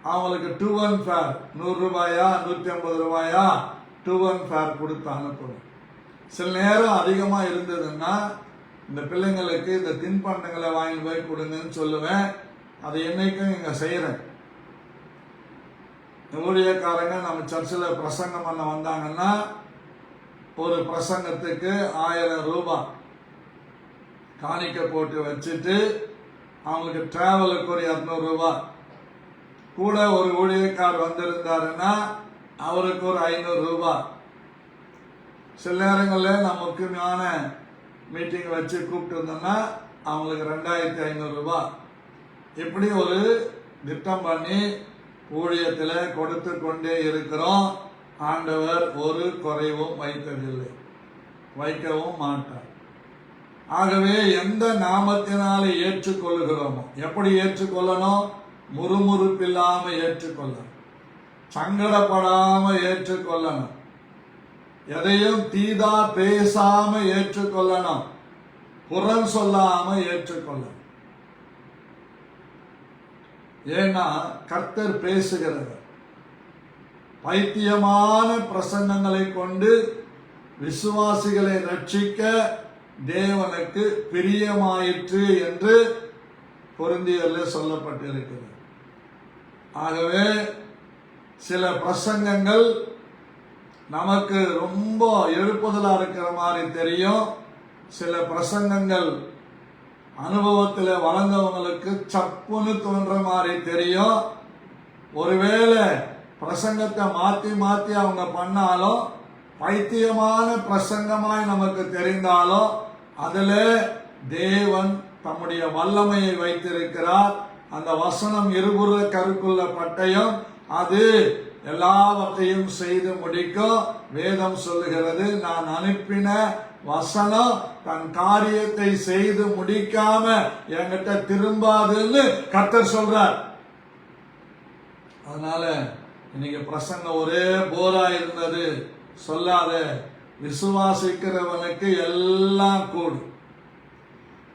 அவங்களுக்கு ட்ரூ அண்ட் ஃபேர் 100 ரூபாயா 150 ரூபாயா ட்ரூ அண்ட் ஃபேர் கொடுத்து அனுப்பணும். சில நேரம் அதிகமா இருந்ததுன்னா இந்த பிள்ளைங்களுக்கு இந்த தின்பண்டங்களை வாங்கி போய் கொடுங்கன்னு சொல்லுவேன். அதை என்னைக்கும் இங்க செய்யறேன். ஊழியக்காரங்க நம்ம சர்ச்சில் பிரசங்கம் பண்ண வந்தாங்கன்னா ஒரு பிரசங்கத்துக்கு 1000 ரூபாய் காணிக்க போட்டு வச்சுட்டு அவங்களுக்கு டிராவலுக்கு ஒரு 200 ரூபாய் கூட. ஒரு ஊழியக்கார் வந்திருந்தாருன்னா அவருக்கு ஒரு 500 ரூபாய். சில நேரங்களில் நம்ம முக்கியமான மீட்டிங் வச்சு கூப்பிட்டு இருந்தோம்னா அவங்களுக்கு 2500 ரூபாய். இப்படி ஒரு திட்டம் பண்ணி ஊழியத்தில் கொடுத்து கொண்டே இருக்கிறோம். ஆண்டவர் ஒரு குறைவும் வைத்ததில்லை, வைக்கவும் மாட்டார். ஆகவே எந்த நாமத்தினாலே ஏற்றுக்கொள்கிறோமோ, எப்படி ஏற்றுக்கொள்ளணும்? முறுமுறுப்பில்லாம ஏற்றுக்கொள்ளணும், சங்கடப்படாம ஏற்றுக்கொள்ளணும், எதையும் தீதா பேசாம ஏற்றுக்கொள்ளணும், புறம் சொல்லாம ஏற்றுக்கொள்ளணும். ஏன்னா கர்த்தர் பேசுகிறவர். பைத்தியமான பிரசன்னங்களை கொண்டு விசுவாசிகளை ரட்சிக்க தேவனுக்கு பிரியமாயிற்று என்று கொரிந்தியரில் சொல்லப்பட்டிருக்கிறது. ஆகவே சில பிரசங்கங்கள் நமக்கு ரொம்ப எழுப்புதலா இருக்கிற மாதிரி தெரியும். சில பிரசங்கங்கள் அனுபவத்தில் வளர்ந்தவங்களுக்கு சப்புன்னு தோன்ற மாதிரி தெரியும். ஒருவேளை பிரசங்கத்தை மாத்தி மாத்தி அவங்க பண்ணாலும், பைத்தியமான பிரசங்கமாய் நமக்கு தெரிந்தாலும், அதுல தேவன் தம்முடைய வல்லமையை வைத்திருக்கிறார். அந்த வசனம் இருபுற கருக்குள்ள பட்டயம், அது எல்லாவற்றையும் செய்து முடிக்கும். வேதம் சொல்லுகிறது, நான் அனுப்பின வசனம் தன் காரியத்தை செய்து முடிக்காம என்கிட்ட திரும்பாதுன்னு கர்த்தர் சொல்றார். அதனால இன்னைக்கு பிரசங்கம் ஒரே போரா இருந்தது சொல்லாத. விசுவாசிக்கிறவனுக்கு எல்லாம் கூடும்.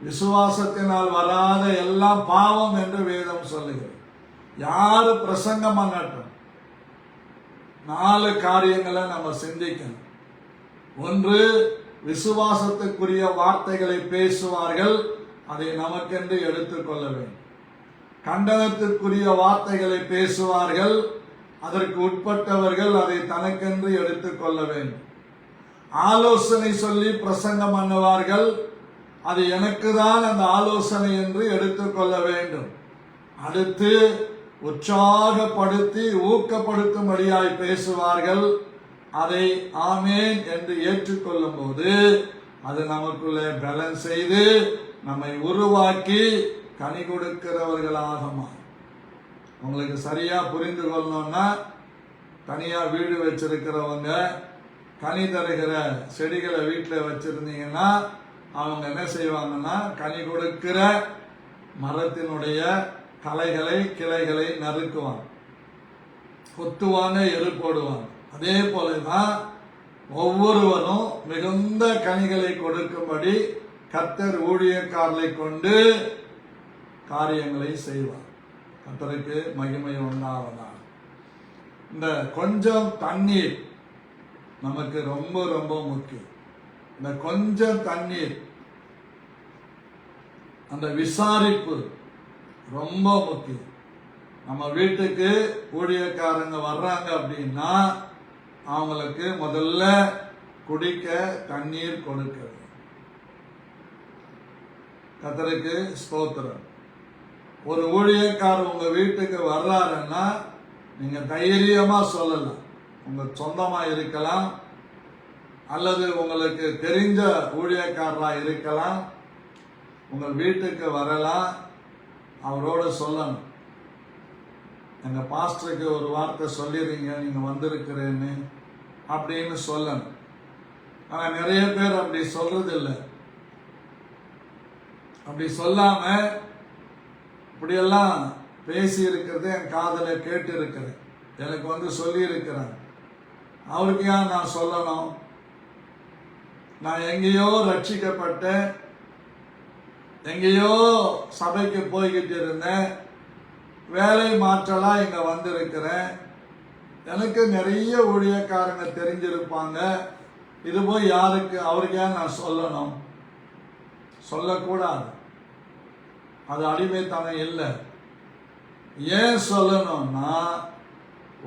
விசுவாசத்தினால் வராத எல்லாம் பாவம் என்று வேதம் சொல்லுகிறது. யாரு பிரசங்கம் பண்ணட்டும், 4 காரியங்களை நம்ம சிந்திக்கணும். ஒன்று, விசுவாசத்துக்குரிய வார்த்தைகளை பேசுவார்கள், அதை நமக்கென்று எடுத்துக்கொள்ள வேண்டும். கண்டனத்துக்குரிய வார்த்தைகளை பேசுவார்கள், அதற்கு உட்பட்டவர்கள் அதை தனக்கென்று எடுத்துக்கொள்ள வேண்டும். ஆலோசனை சொல்லி பிரசங்கம் பண்ணுவார்கள், அது எனக்கு தான் அந்த ஆலோசனை என்று எடுத்துக்கொள்ள வேண்டும். அடுத்து உற்சாகப்படுத்தி ஊக்கப்படுத்தும்படியாய் பேசுவார்கள், அதை ஆமேன் என்று ஏற்றுக்கொள்ளும் போது அது நமக்குள்ளே பலன் செய்து நம்மை உருவாக்கி கனி கொடுக்கிறவர்களாக மாறும். உங்களுக்கு சரியா புரிந்து கொள்ளணும்னா, தனியா வீடு வச்சிருக்கிறவங்க கனி தருகிற செடிகளை வீட்டில் வச்சிருந்தீங்கன்னா அவங்க என்ன செய்வாங்கன்னா, கனி கொடுக்கிற மரத்தினுடைய களைகளை கிளைகளை நறுக்குவாங்க, கொத்துவாங்க, எரு போடுவாங்க. அதே போலதான் ஒவ்வொருவரும் மிகுந்த கனிகளை கொடுக்கும்படி கர்த்தர் ஊழியக்காரரை கொண்டு காரியங்களை செய்வார். கர்த்தருக்கு மகிமை உண்டாவதாக. இந்த கொஞ்சம் தண்ணீர் நமக்கு ரொம்ப ரொம்ப முக்கியம். இந்த கொஞ்சம் தண்ணீர், அந்த விசாரிப்பு ரொம்ப முக்கியம். நம்ம வீட்டுக்கு ஊழியக்காரங்க வர்றாங்க அப்படின்னா அவங்களுக்கு முதல்ல குடிக்க தண்ணீர் கொடுக்கிறது. கர்த்தருக்கு ஸ்தோத்திரம். ஒரு ஊழியக்காரர் உங்க வீட்டுக்கு வர்றாருன்னா நீங்க தைரியமா சொல்லலாம். உங்க சொந்தமா இருக்கலாம், அல்லது உங்களுக்கு தெரிஞ்ச ஊழியக்காரரா இருக்கலாம். உங்கள் வீட்டுக்கு வரலாம், அவரோட சொல்லணும், எங்க பாஸ்டருக்கு ஒரு வார்த்தை சொல்லிடுறீங்க நீங்க வந்திருக்கிறேன்னு அப்படின்னு சொல்லணும். ஆனா நிறைய பேர் அப்படி சொல்றது இல்லை. அப்படி சொல்லாம இப்படியெல்லாம் பேசி இருக்கிறது என் காதல கேட்டு இருக்கிறேன். எனக்கு சொல்லி இருக்கிறார். அவருக்கு ஏன் நான் சொல்லணும்? நான் எங்கேயோ ரட்சிக்கப்பட்டேன், எங்கேயோ சபைக்கு போய்கிட்டு இருந்தேன், வேலை மாற்றலா இங்க வந்திருக்கிறேன். எனக்கு நிறைய ஊழியக்காரங்க தெரிஞ்சிருப்பாங்க. இது போய் யாருக்கு, அவருக்கு ஏன் நான் சொல்லணும்? சொல்லக்கூடாது. அது அடிமைத்தனம் இல்லை. ஏன் சொல்லணும்னா,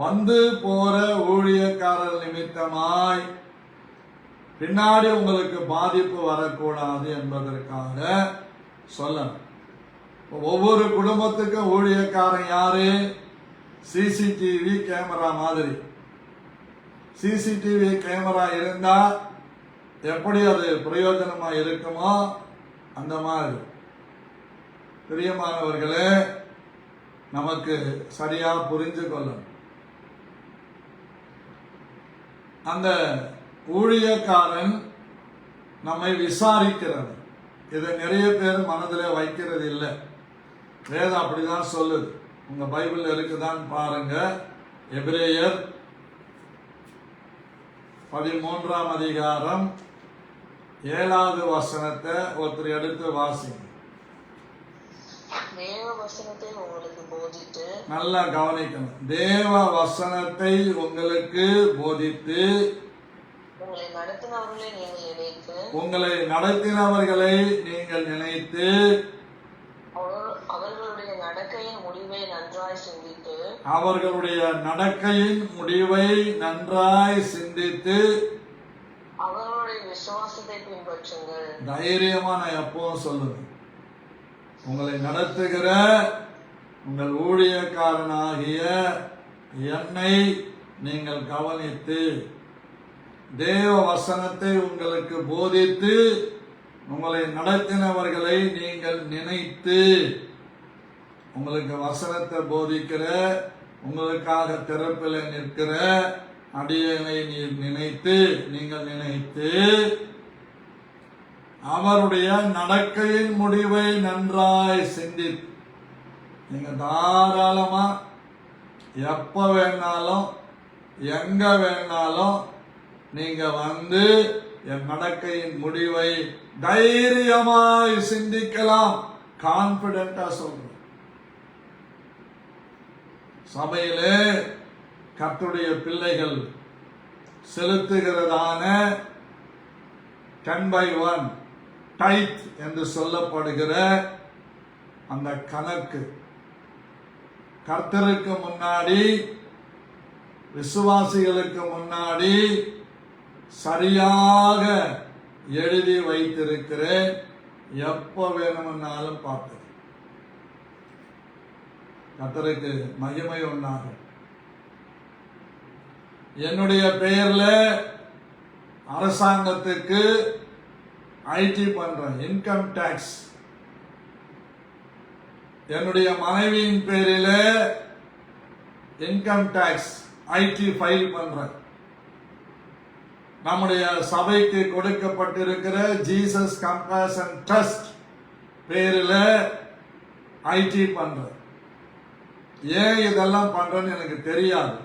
வந்து போற ஊழியக்காரர் நிமித்தமாய் பின்னாடி உங்களுக்கு பாதிப்பு வரக்கூடாது என்பதற்காக சொல்லணும். ஒவ்வொரு குடும்பத்துக்கும் ஊழியக்காரன் யாரு? சிசிடிவி கேமரா மாதிரி. சிசிடிவி கேமரா இருந்தா எப்படி அது பிரயோஜனமா இருக்குமோ அந்த மாதிரி. பிரியமானவர்களே, நமக்கு சரியா புரிஞ்சு கொள்ளணும். அந்த ஊழியக்காரன் நம்மை விசாரிக்கிறது. இதை நிறைய பேர் மனதில் வைக்கிறது இல்லை. வேதம் அப்படிதான் சொல்லுது. உங்க பைபிள் இருக்குதான் பாருங்க. எபிரேயர் 13ஆம் அதிகாரம் 7வது வசனத்தை ஒருத்தர் எடுத்து வாசிங்க. தேவ வசனத்தை உங்களுக்கு போதித்து, நல்லா கவனிக்கணும். தேவ வசனத்தை உங்களுக்கு போதித்து உங்களை நடத்தினவர்களை நீங்கள் நினைத்து அவர்களுடைய நடக்கையின் முடிவை நன்றாய் சிந்தித்து அவர்களுடைய விசுவாசத்தை பின்பற்றுங்கள். தைரியமா நான் எப்பவும் சொல்லுவேன், உங்களை நடத்துகிற உங்கள் ஊழியக்காரனாகிய என்னை நீங்கள் கவனித்து தேவ வசனத்தை உங்களுக்கு போதித்து உங்களை நடத்தினவர்களை நீங்கள் நினைத்து, உங்களுக்கு வசனத்தை போதிக்கிற, உங்களுக்காக திறப்பில் நிற்கிற அடியனை நீங்கள் நினைத்து அவருடைய நடக்கையின் முடிவை நன்றாய் சிந்தித்து, நீங்க தாராளமா எப்ப வேணாலும் எங்க வேணாலும் நீங்க வந்து என் நடக்கையின் முடிவை தைரியமாய் சிந்திக்கலாம். கான்பிடண்டா சொல்றேன். சபையிலே கர்த்தருடைய பிள்ளைகள் செலுத்துகிறதான 10/1 டைத் என்று சொல்லப்படுகிற அந்த கணக்கு கர்த்தருக்கு முன்னாடி, விசுவாசிகளுக்கு முன்னாடி சரியாக எழுதி வைத்திருக்கிறேன். எப்ப வேணும்னாலும் பார்த்து கர்த்தருக்கு மகிமை உண்டாகும். என்னுடைய பெயர்ல அரசாங்கத்துக்கு ஐடி பண்றேன், இன்கம் டாக்ஸ். என்னுடைய மனைவியின் பேரில இன்கம் டாக்ஸ் ஐடி ஃபைல் பண்றேன். நம்முடைய சபைக்கு கொடுக்கப்பட்டிருக்கிற ஜீசஸ் கம்பேஷன் ட்ரஸ்ட் பேரில் ஐடி பண்றேன். ஏன் இதெல்லாம் பண்றேன்னு எனக்கு தெரியாது.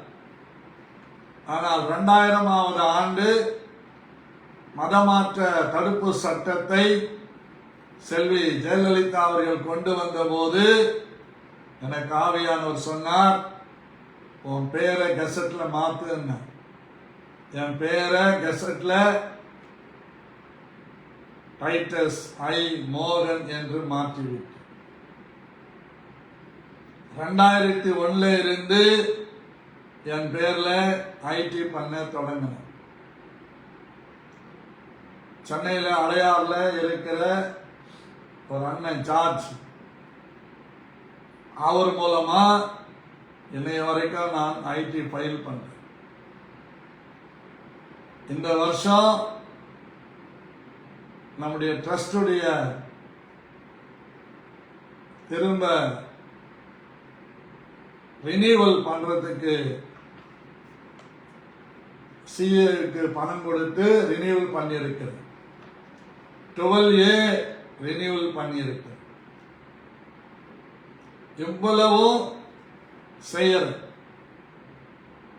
ஆனால் 2000ஆவது ஆண்டு மதமாற்ற தடுப்பு சட்டத்தை செல்வி ஜெயலலிதா அவர்கள் கொண்டு வந்த போது எனக்கு ஆவியானவர் சொன்னார், உன் பேரை கெசட்ல மாத்துங்க. என் பேரை கெசட்ல டைட்டஸ் ஐ மோகன் என்று மாற்றிவிட்டேன். 2001 இருந்து என் பேர்ல ஐடி பண்ண தொடங்கினேன். சென்னையில அடையாறுல இருக்கிற ஒரு அண்ணன் ஜார்ஜ், அவர் மூலமா இன்னைய வரைக்கும் நான் ஐடி ஃபைல் பண்றேன். இந்த வருஷம் நம்முடைய ட்ரஸ்டுடைய திரும்ப ரினியூவல் பண்றதுக்கு சிஏக்கு பணம் கொடுத்து ரினியூவல் பண்ணியிருக்கிறது. 12A ரினியூவல் பண்ணியிருக்கு. இவ்வளவும் செய்யற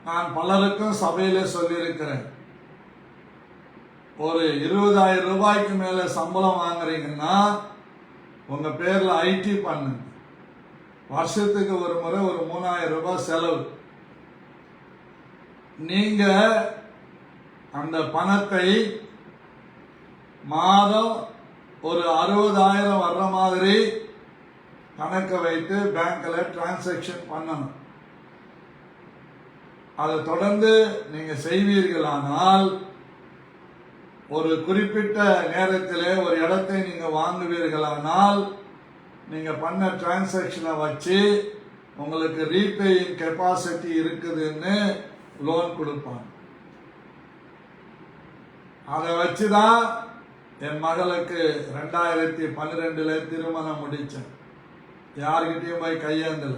நான் பலருக்கும் சபையில சொல்லியிருக்கிறேன். ஒரு 20,000 ரூபாய்க்கு மேல சம்பளம் வாங்குறீங்கன்னா உங்க பேர்ல ஐடி பண்ணுங்க. வருஷத்துக்கு ஒரு முறை ஒரு 3,000 ரூபாய் செலவு. நீங்க அந்த பணத்தை மாதம் ஒரு 60,000 வர்ற மாதிரி கணக்க வைத்து பேங்க்ல டிரான்சாக்சன் பண்ணணும். அதை தொடர்ந்து நீங்க செய்வீர்களானால் ஒரு குறிப்பிட்ட நேரத்தில் ஒரு இடத்தை நீங்க வாங்குவீர்களானால் நீங்க பண்ண டிரான்சாக்சனை வச்சு உங்களுக்கு ரீபேயிங் கெப்பாசிட்டி இருக்குதுன்னு லோன் கொடுப்பாங்க. அதை வச்சுதான் என் மகளுக்கு 2012 திருமணம் முடிச்சேன். யார்கிட்டயும் போய் கையேந்தல.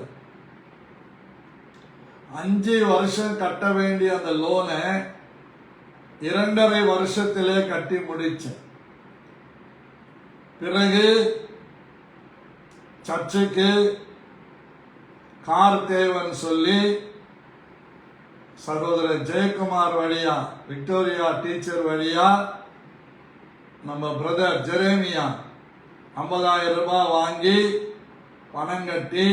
5 வருஷம் கட்ட வேண்டிய அந்த லோனை 2.5 வருஷத்திலே கட்டி முடிச்சேன். பிறகு சர்ச்சுக்கு கார் தேவன் சொல்லி சகோதரர் ஜெயக்குமார் வழியா, விக்டோரியா டீச்சர் வழியா நம்ம பிரதர் ஜெரேமியா 50,000 ரூபாய் வாங்கி பணம் கட்டி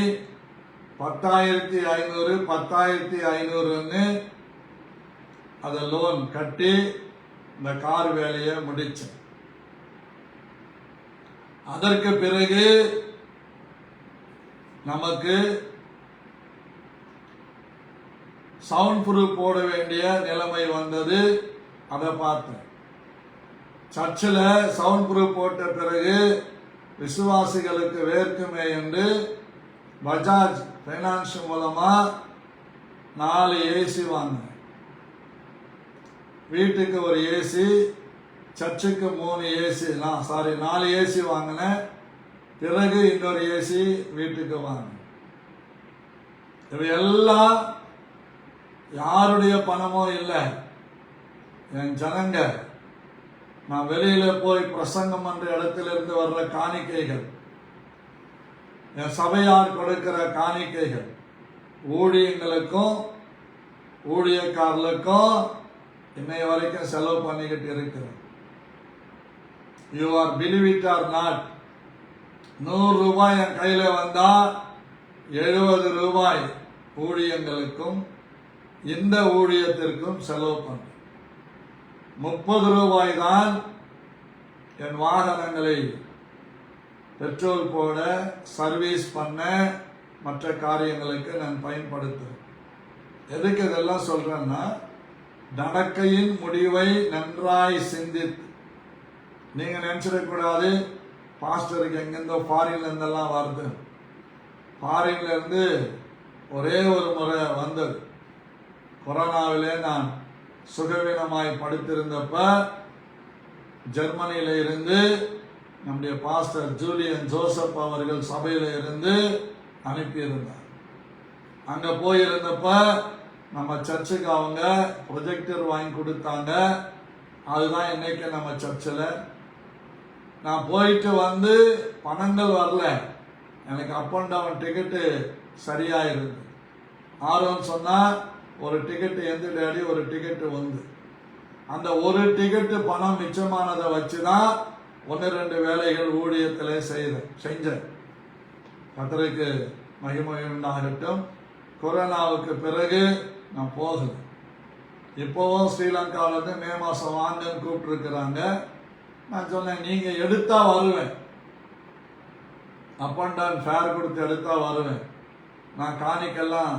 10,500 10,500ன்னு அதை லோன் கட்டி இந்த கார் வேலையை முடிச்சேன். அதற்கு பிறகு நமக்கு சவுண்ட் ப்ரூஃப் போட வேண்டிய நிலைமை வந்தது. அதை பார்த்தேன். சர்ச்சில் சவுண்ட் ப்ரூஃப் போட்ட பிறகு விசுவாசிகளுக்கு வேர்க்குமே என்று பஜாஜ் பைனான்ஸ் மூலமா 4 ஏசி வாங்கினேன். வீட்டுக்கு ஒரு ஏசி, சர்ச்சுக்கு 3 ஏசி, 4 ஏசி வாங்கினேன். பிறகு இன்னொரு ஏசி வீட்டுக்கு வாங்கினேன். இவையெல்லாம் யாருடைய பணமோ இல்லை, என் ஜனங்க நான் வெளியில போய் பிரசங்கம் என்ற இடத்திலிருந்து வர்ற காணிக்கைகள், என் சபையார் கொடுக்கிற காணிக்கைகள், ஊழியங்களுக்கும் ஊழியக்காரர்களுக்கும் இன்னைய வரைக்கும் செலவு பண்ணிக்கிட்டு இருக்கிறேன். You are believe it or not, 100 ரூபாய் என் கையில வந்தா 70 ரூபாய் ஊழியங்களுக்கும் இந்த ஊழியத்திற்கும் செலவு பண்ண, 30 ரூபாய் தான் என் வாகனங்களை பெட்ரோல் போட, சர்வீஸ் பண்ண, மற்ற காரியங்களுக்கு நான் பயன்படுத்துறேன். எதுக்கு இதெல்லாம் சொல்றேன்னா, நடக்கையின் முடிவை நன்றாய் சிந்தித்து. நீங்க நினைச்சிடக்கூடாது பாஸ்டருக்கு எங்கெந்தோ ஃபாரின்ல இருந்தெல்லாம் வருது. ஃபாரின்ல இருந்து ஒரே ஒரு முறை வந்தது. கொரோனாவிலே நான் சுகவீனமாய் படுத்திருந்தப்ப ஜெர்மனியில இருந்து நம்முடைய பாஸ்டர் ஜூலியன் ஜோசப் அவர்கள் சபையில இருந்து அனுப்பியிருந்தார். அங்க போயிருந்தப்ப நம்ம சர்ச்சுக்கு அவங்க ப்ரொஜெக்டர் வாங்கி கொடுத்தாங்க. அதுதான் இன்னைக்கு நம்ம சர்ச்சில். நான் போயிட்டு வந்து பணங்கள் வரல, எனக்கு அப் அண்ட் டவுன் டிக்கெட்டு சரியா இருக்கு. ஆர்வம் சொன்னா ஒரு டிக்கெட்டு எந்த டேடி ஒரு டிக்கெட்டு வந்து, அந்த ஒரு டிக்கெட்டு பணம் மிச்சமானதை வச்சுதான் 1-2 வேலைகள் ஊழியத்தில் செஞ்சேன். கர்த்தருக்கு மகிமை உண்டாகட்டும். கொரோனாவுக்கு பிறகு நான் போகல. இப்போவும் ஸ்ரீலங்காவிலிருந்து மே மாசம் வாங்கன்னு கூப்பிட்டுருக்கிறாங்க. நான் சொன்னேன், நீங்க எடுத்தா வருவேன், அப் அண்ட் டவுன் ஃபேர் கொடுத்து எடுத்தா வருவேன், நான் காணிக்கெல்லாம்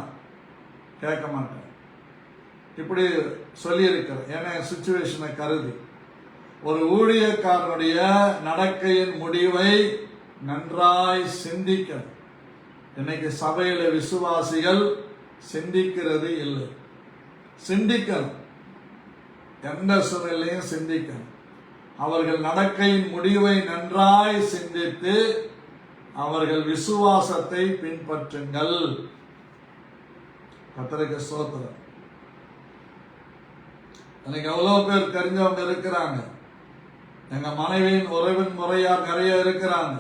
கேட்க மாட்டேன். இப்படி சொல்லியிருக்கிறேன். ஏன்னா சுச்சுவேஷனை கருதி ஒரு ஊழியக்காரனுடைய நடக்கையின் முடிவை நன்றாய் சிந்திக்கணும். இன்னைக்கு சபையில விசுவாசிகள் சிந்திக்கிறது இல்லை. சிந்திக்கணும், எந்த சூழ்நிலையும் சிந்திக்கணும். அவர்கள் நடக்கையின் முடிவை நன்றாய் சிந்தித்து அவர்கள் விசுவாசத்தை பின்பற்றுங்கள். கர்த்தருக்கு ஸ்தோத்திரம். எனக்கு எவ்வளவு பேர் தெரிஞ்சவங்க இருக்கிறாங்க. எங்க மனைவியின் உறவின் முறையார் நிறைய இருக்கிறாங்க.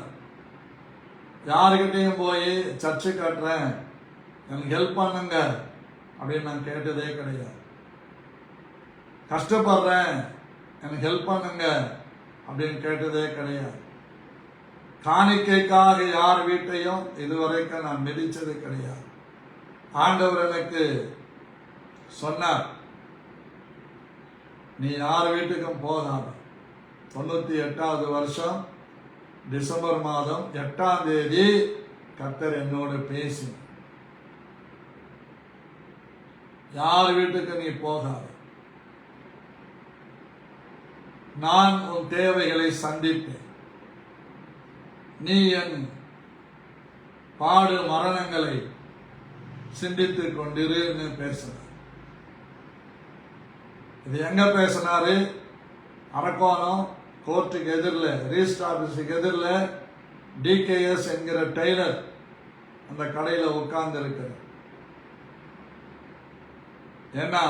யாருக்கிட்டையும் போய் சர்ச்சு கட்டுறேன், எனக்கு ஹெல்ப் பண்ணுங்க அப்படின்னு நான் கேட்டதே கிடையாது. கஷ்டப்படுறேன், எனக்கு ஹெல்ப் பண்ணுங்க அப்படின்னு கேட்டதே கிடையாது. காணிக்கைக்காக யார் வீட்டையும் இதுவரைக்கும் நான் மிதிச்சது கிடையாது. ஆண்டவர் எனக்கு சொன்னார், நீ யார் வீட்டுக்கும் போகாத. 98வது வருஷம் டிசம்பர் மாதம் 8ஆம் தேதி கர்த்தர் என்னோடு பேசி, யார் வீட்டுக்கு நீ போகாத, நான் உன் தேவைகளை சந்திப்பேன், நீ என் பாடு மரணங்களை சிந்தித்துக் கொண்டிருன்னு பேசுறார். இது எங்க பேசினாரு? அரக்கோணம் கோர்ட்டுக்கு எதிரில், ரிஜிஸ்டர் ஆபீஸுக்கு எதிரில் டிகேஎஸ் என்கிற டெய்லர் அந்த கடையில் உட்கார்ந்து இருக்கிறார். ஏன்னா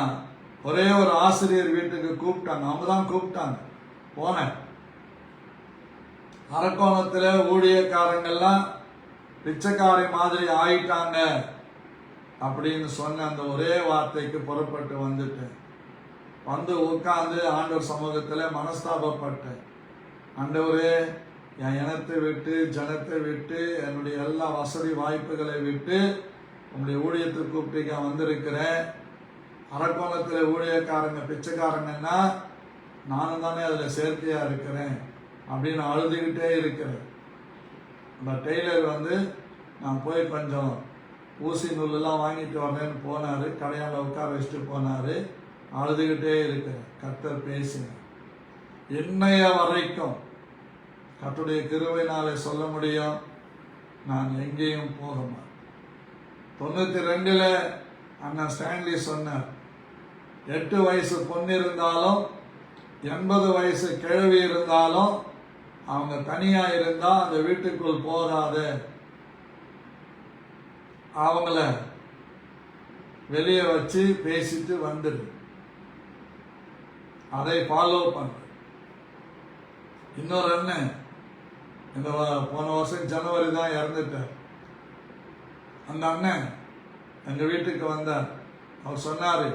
ஒரே ஒரு ஆசிரியர் வீட்டுக்கு கூப்பிட்டாங்க, அவங்க தான் கூப்பிட்டாங்க. போனேன். அரக்கோணத்தில் ஊழியக்காரங்கள்லாம் பிச்சைக்காரி மாதிரி ஆயிட்டாங்க அப்படின்னு சொன்ன அந்த ஒரே வார்த்தைக்கு புறப்பட்டு வந்துட்டேன். வந்து உட்கார்ந்து ஆண்டவர் சமூகத்தில் மனஸ்தாபப்பட்டேன். ஆண்டவரே, என் இனத்தை விட்டு ஜனத்தை விட்டு என்னுடைய எல்லா வசதி வாய்ப்புகளை விட்டு உங்களுடைய ஊழியத்துக்கு கூப்பிட்டு வந்திருக்கிறேன். அரக்கோணத்தில் ஊழியக்காரங்க பிச்சைக்காரங்கன்னா நானும் தானே அதில் சேர்க்கையாக இருக்கிறேன் அப்படின்னு அழுதுகிட்டே இருக்கிறேன். அந்த டெய்லர் வந்து நான் போய் கொஞ்சம் ஊசி நூலெல்லாம் வாங்கிட்டு வரேன்னு போனார். கடையால் உட்கார வச்சுட்டு போனார். அழுதுகிட்டே இருக்கிறேன். கர்த்தர் பேசினார். என்னைய வரைக்கும் கர்த்தருடைய கிருபையினாலே சொல்ல முடியும், நான் எங்கேயும் போக மாட்டேன். 92ல் அண்ணன் ஸ்டான்லி சொன்னார், 8 வயசு பொண்ணு இருந்தாலும் 80 வயசு கிழவி இருந்தாலும் அவங்க தனியா இருந்தா அந்த வீட்டுக்குள் போகாத, அவங்கள வெளியே வச்சு பேசிட்டு வந்துடு. அதை ஃபாலோ பண்ற. இன்னொரு அண்ணன் இந்த போன வருஷம் ஜனவரி தான் இறந்துட்டார். அந்த அண்ணன் எங்க வீட்டுக்கு வந்தார். அவர் சொன்னாரு,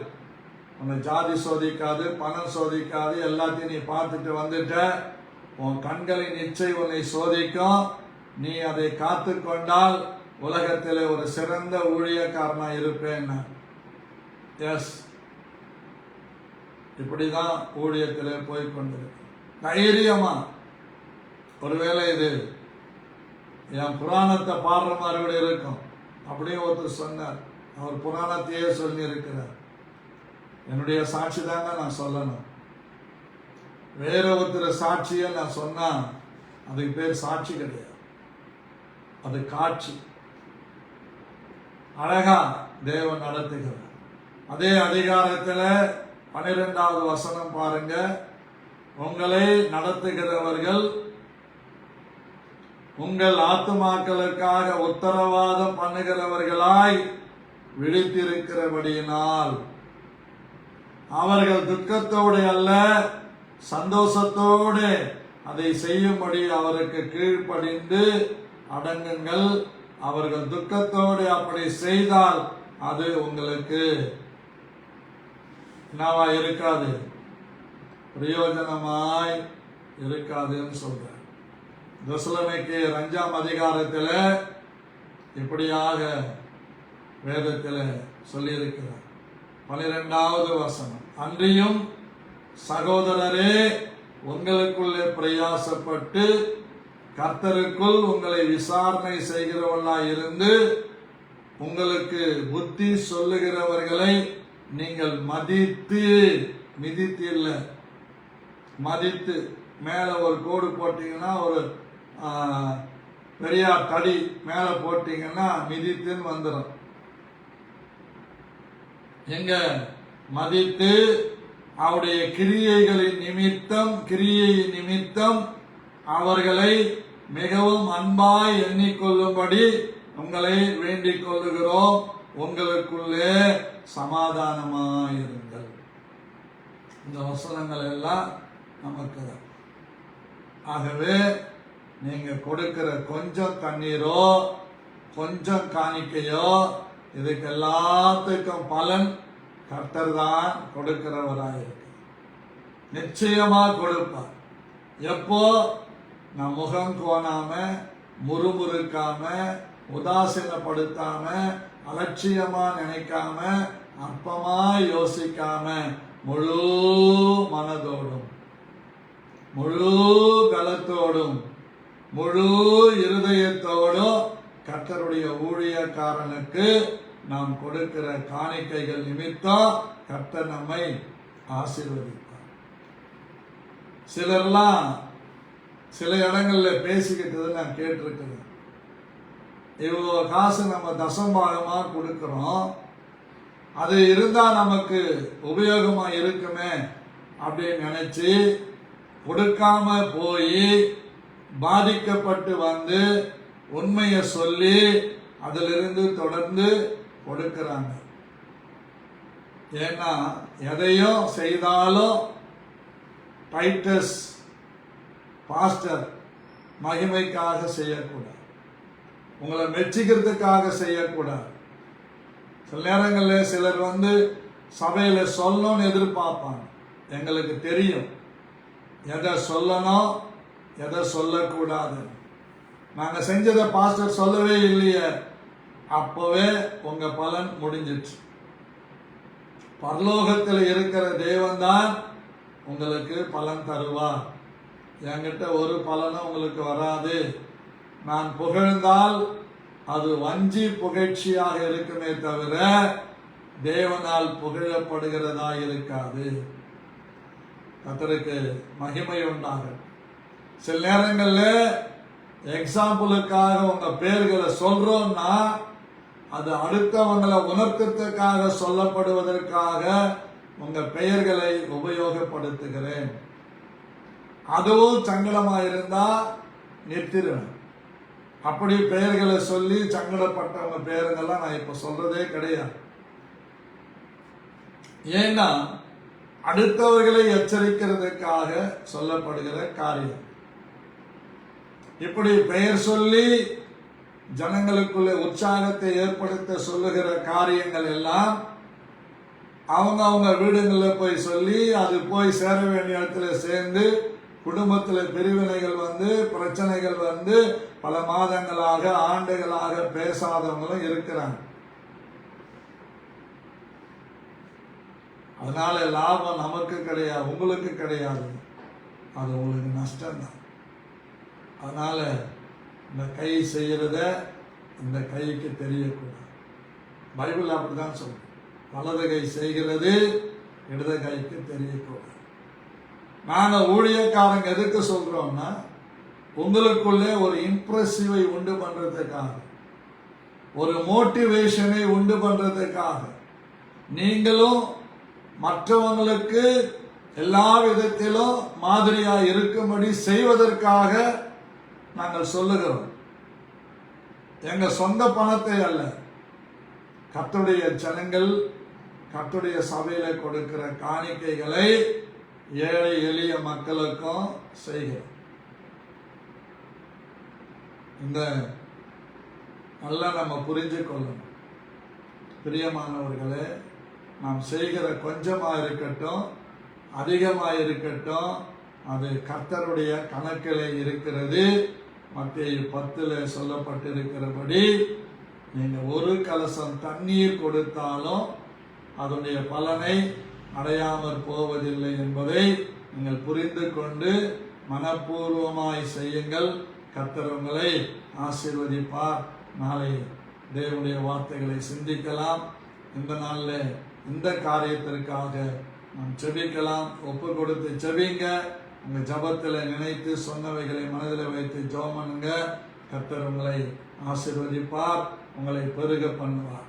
உன்னை ஜாதி சோதிக்காது, பணம் சோதிக்காது, எல்லாத்தையும் நீ பார்த்துட்டு வந்துட்ட, உன் கண்களை நிச்சயம் உன்னை சோதிக்கும், நீ அதை காத்து கொண்டால் உலகத்தில் ஒரு சிறந்த ஊழியக்காரனா இருப்பேன். எஸ், இப்படிதான் ஊழியத்தில் போய்கொண்டிருக்கு. தைரியமா, ஒருவேளை இது என் புராணத்தை பாடுற மாதிரி கூட இருக்கும். அப்படியே ஒருத்தர் சொன்னார், அவர் புராணத்தையே சொல்லி இருக்கிறார். என்னுடைய சாட்சி தாங்க நான் சொல்லணும். வேற ஒருத்தர் சாட்சியை நான் சொன்னா அதுக்கு பேர் சாட்சி கிடையாது, அது காட்சி. அழகா தேவன் நடத்துகிறார். அதே அதிகாரத்தில் 12வது வசனம் பாருங்க. உங்களை நடத்துகிறவர்கள் உங்கள் ஆத்துமாக்களுக்காக உத்தரவாதம் பண்ணுகிறவர்களாய் விழித்திருக்கிறபடியினால் அவர்கள் துக்கத்தோடு அல்ல சந்தோஷத்தோடு அதை செய்யும்படி அவருக்கு கீழ்ப்படிந்து அடங்குங்கள். அவர்கள் துக்கத்தோடு அப்படி செய்தால் அது உங்களுக்கு என்னவா இருக்காது, பிரயோஜனமாய் இருக்காதுன்னு சொல்ற. தெசலோனிக்கே 5ஆம் அதிகாரத்தில் இப்படியாக வேதத்தில் சொல்லியிருக்கிறார். 12வது வசனம், அன்றியும் சகோதரரே, உங்களுக்குள்ளே பிரயாசப்பட்டு கர்த்தருக்குள் உங்களை விசாரணை செய்கிறவர்களாய் இருந்து உங்களுக்கு புத்தி சொல்லுகிறவர்களை நீங்கள் மதித்து, மிதித்து இல்லை, மதித்து, மேல ஒரு கோடு போட்டீங்கன்னா, ஒரு பெரிய தடி மேல போட்டீங்கன்னா மிதித்துன்னு வந்துடும். எங்க மதித்து அவருடைய கிரியைகளின் நிமித்தம் அவர்களை மிகவும் அன்பாய் எண்ணிக்கொள்ளும்படி உங்களை வேண்டிக் கொள்ளுகிறோம். உங்களுக்குள்ளே சமாதானமாயிருங்கள். இந்த வசனங்கள் எல்லாம் நமக்கு தான். ஆகவே நீங்க கொடுக்கிற கொஞ்சம் தண்ணீரோ கொஞ்சம் காணிக்கையோ இதுக்கு எல்லாத்துக்கும் பலன் கர்த்தர் தான் கொடுக்கிறவராயிருக்கு. நிச்சயமா கொடுப்பார். எப்போ? நான் முகம் கோணாம, முறுமுறுக்காம, உதாசீனப்படுத்தாம, அலட்சியமா நினைக்காம, அற்பமா யோசிக்காம, முழு மனதோடும், முழு பலத்தோடும், முழு இருதயத்தோடும் கர்த்தருடைய ஊழியக்காரனுக்கு நாம் கொடுக்கிற காணிக்கைகள் நிமித்தம் கர்த்தர் நம்மை ஆசீர்வதிப்பார். சிலர்லாம் சில இடங்கள்ல பேசிக்கிட்டது நான் கேட்டிருக்கிறேன். இவ்வளோ காசு நம்ம தசம்பாகமா கொடுக்கிறோம், அது இருந்தா நமக்கு உபயோகமா இருக்குமே அப்படின்னு நினைச்சு கொடுக்காம போய் பாதிக்கப்பட்டு வந்து உண்மையை சொல்லி அதிலிருந்து தொடர்ந்து கொடுக்கிறாங்க. ஏன்னா எதையும் செய்தாலும் டைட்டஸ் பாஸ்டர் மகிமைக்காக செய்யக்கூடாது, உங்களை மெச்சிக்கிறதுக்காக செய்யக்கூடாது. சில நேரங்களில் சிலர் வந்து சபையில சொல்லணும்னு எதிர்பார்ப்பாங்க. எங்களுக்கு தெரியும் எதை சொல்லணும் எதை சொல்லக்கூடாது. நாங்க செஞ்சதை பாஸ்டர் சொல்லவே இல்லையே, அப்பவே உங்க பலன் முடிஞ்சிச்சு. பரலோகத்தில் இருக்கிற தேவன் தான் உங்களுக்கு பலன் தருவார். என்கிட்ட ஒரு பலனும் உங்களுக்கு வராது. நான் புகழ்ந்தால் அது வஞ்சி புகழ்ச்சியாக இருக்குமே தவிர தேவனால் புகழப்படுகிறதா இருக்காது. கர்த்தருக்கு மகிமை உண்டாகும். சில நேரங்களில் எக்ஸாம்பிளுக்காக உங்க பேர்களை சொல்றோம்னா அது அடுத்தவங்களை உணர்த்தத்துக்காக சொல்லப்படுவதற்காக உங்க பெயர்களை உபயோகப்படுத்துகிறேன். அதுவும் சங்கடமா இருந்தா நிறுத்திடுவேன். அப்படி பெயர்களை சொல்லி சங்கடப்பட்டவங்க பெயர்கள்லாம் நான் இப்ப சொல்றதே கிடையாது. ஏன்னா அடுத்தவர்களை எச்சரிக்கிறதுக்காக சொல்லப்படுகிற காரியம். இப்படி பெயர் சொல்லி ஜனங்களுக்குள்ள உற்சாகத்தை ஏற்படுத்த சொல்லுகிற காரியங்கள் எல்லாம் அவங்க வீடுகளில் போய் சொல்லி அது போய் சேர வேண்டிய இடத்துல சேர்ந்து குடும்பத்தில் பிரிவினைகள் வந்து பிரச்சனைகள் வந்து பல மாதங்களாக ஆண்டுகளாக பேசாதவங்களும் இருக்கிறாங்க. அதனால லாபம் நமக்கு கிடையாது, உங்களுக்கு கிடையாது, அது உங்களுக்கு நஷ்டம்தான். அதனால இந்த கை செய்யறத இந்த கைக்கு தெரியக்கூடாது. பைபிள் அப்படிதான் சொல்லுது, வலது கை செய்கிறது இடது கைக்கு தெரியக்கூடாது. நாங்க ஊழியக்காரங்க எதுக்கு சொல்றோம்னா உங்களுக்குள்ளே ஒரு இம்ப்ரெசிவை உண்டு பண்றதுக்காக, ஒரு மோட்டிவேஷனை உண்டு பண்றதுக்காக, நீங்களும் மற்றவங்களுக்கு எல்லா விதத்திலும் மாதிரியா இருக்கும்படி செய்வதற்காக நாங்கள் சொல்லுகிறோம். எங்க சொந்த பணத்தை அல்ல, கர்த்தருடைய ஜனங்கள் கர்த்தருடைய சபையில கொடுக்கிற காணிக்கைகளை ஏழை எளிய மக்களுக்கும் செய்கிறோம். இந்த நல்லா நம்ம புரிஞ்சு கொள்ளணும். பிரியமானவர்களே, நாம் செய்கிற கொஞ்சமா இருக்கட்டும் அதிகமா இருக்கட்டும், அது கர்த்தருடைய கணக்கில் இருக்கிறது. மத்தேயு 10 சொல்லப்பட்டிருக்கிறபடி நீங்க ஒரு கலசம் தண்ணீர் கொடுத்தாலும் அதனுடைய பலனை அடையாமற் போவதில்லை என்பதை நீங்கள் புரிந்து கொண்டு மனப்பூர்வமாய் செய்யுங்கள். கர்த்தர் உங்களை ஆசீர்வதிப்பார். நாளை தேவனுடைய வார்த்தைகளை சிந்திக்கலாம். இந்த நாளில் இந்த காரியத்திற்காக நாம் ஜெபிக்கலாம். ஒப்பு கொடுத்து ஜெபிங்க. உங்க ஜபத்தில் நினைத்து சொன்னவைகளை மனதில் வைத்து ஜெபம் பண்ணுங்க. கர்த்தர் உங்களை ஆசீர்வதிப்பார், உங்களை பெருக பண்ணுவார்.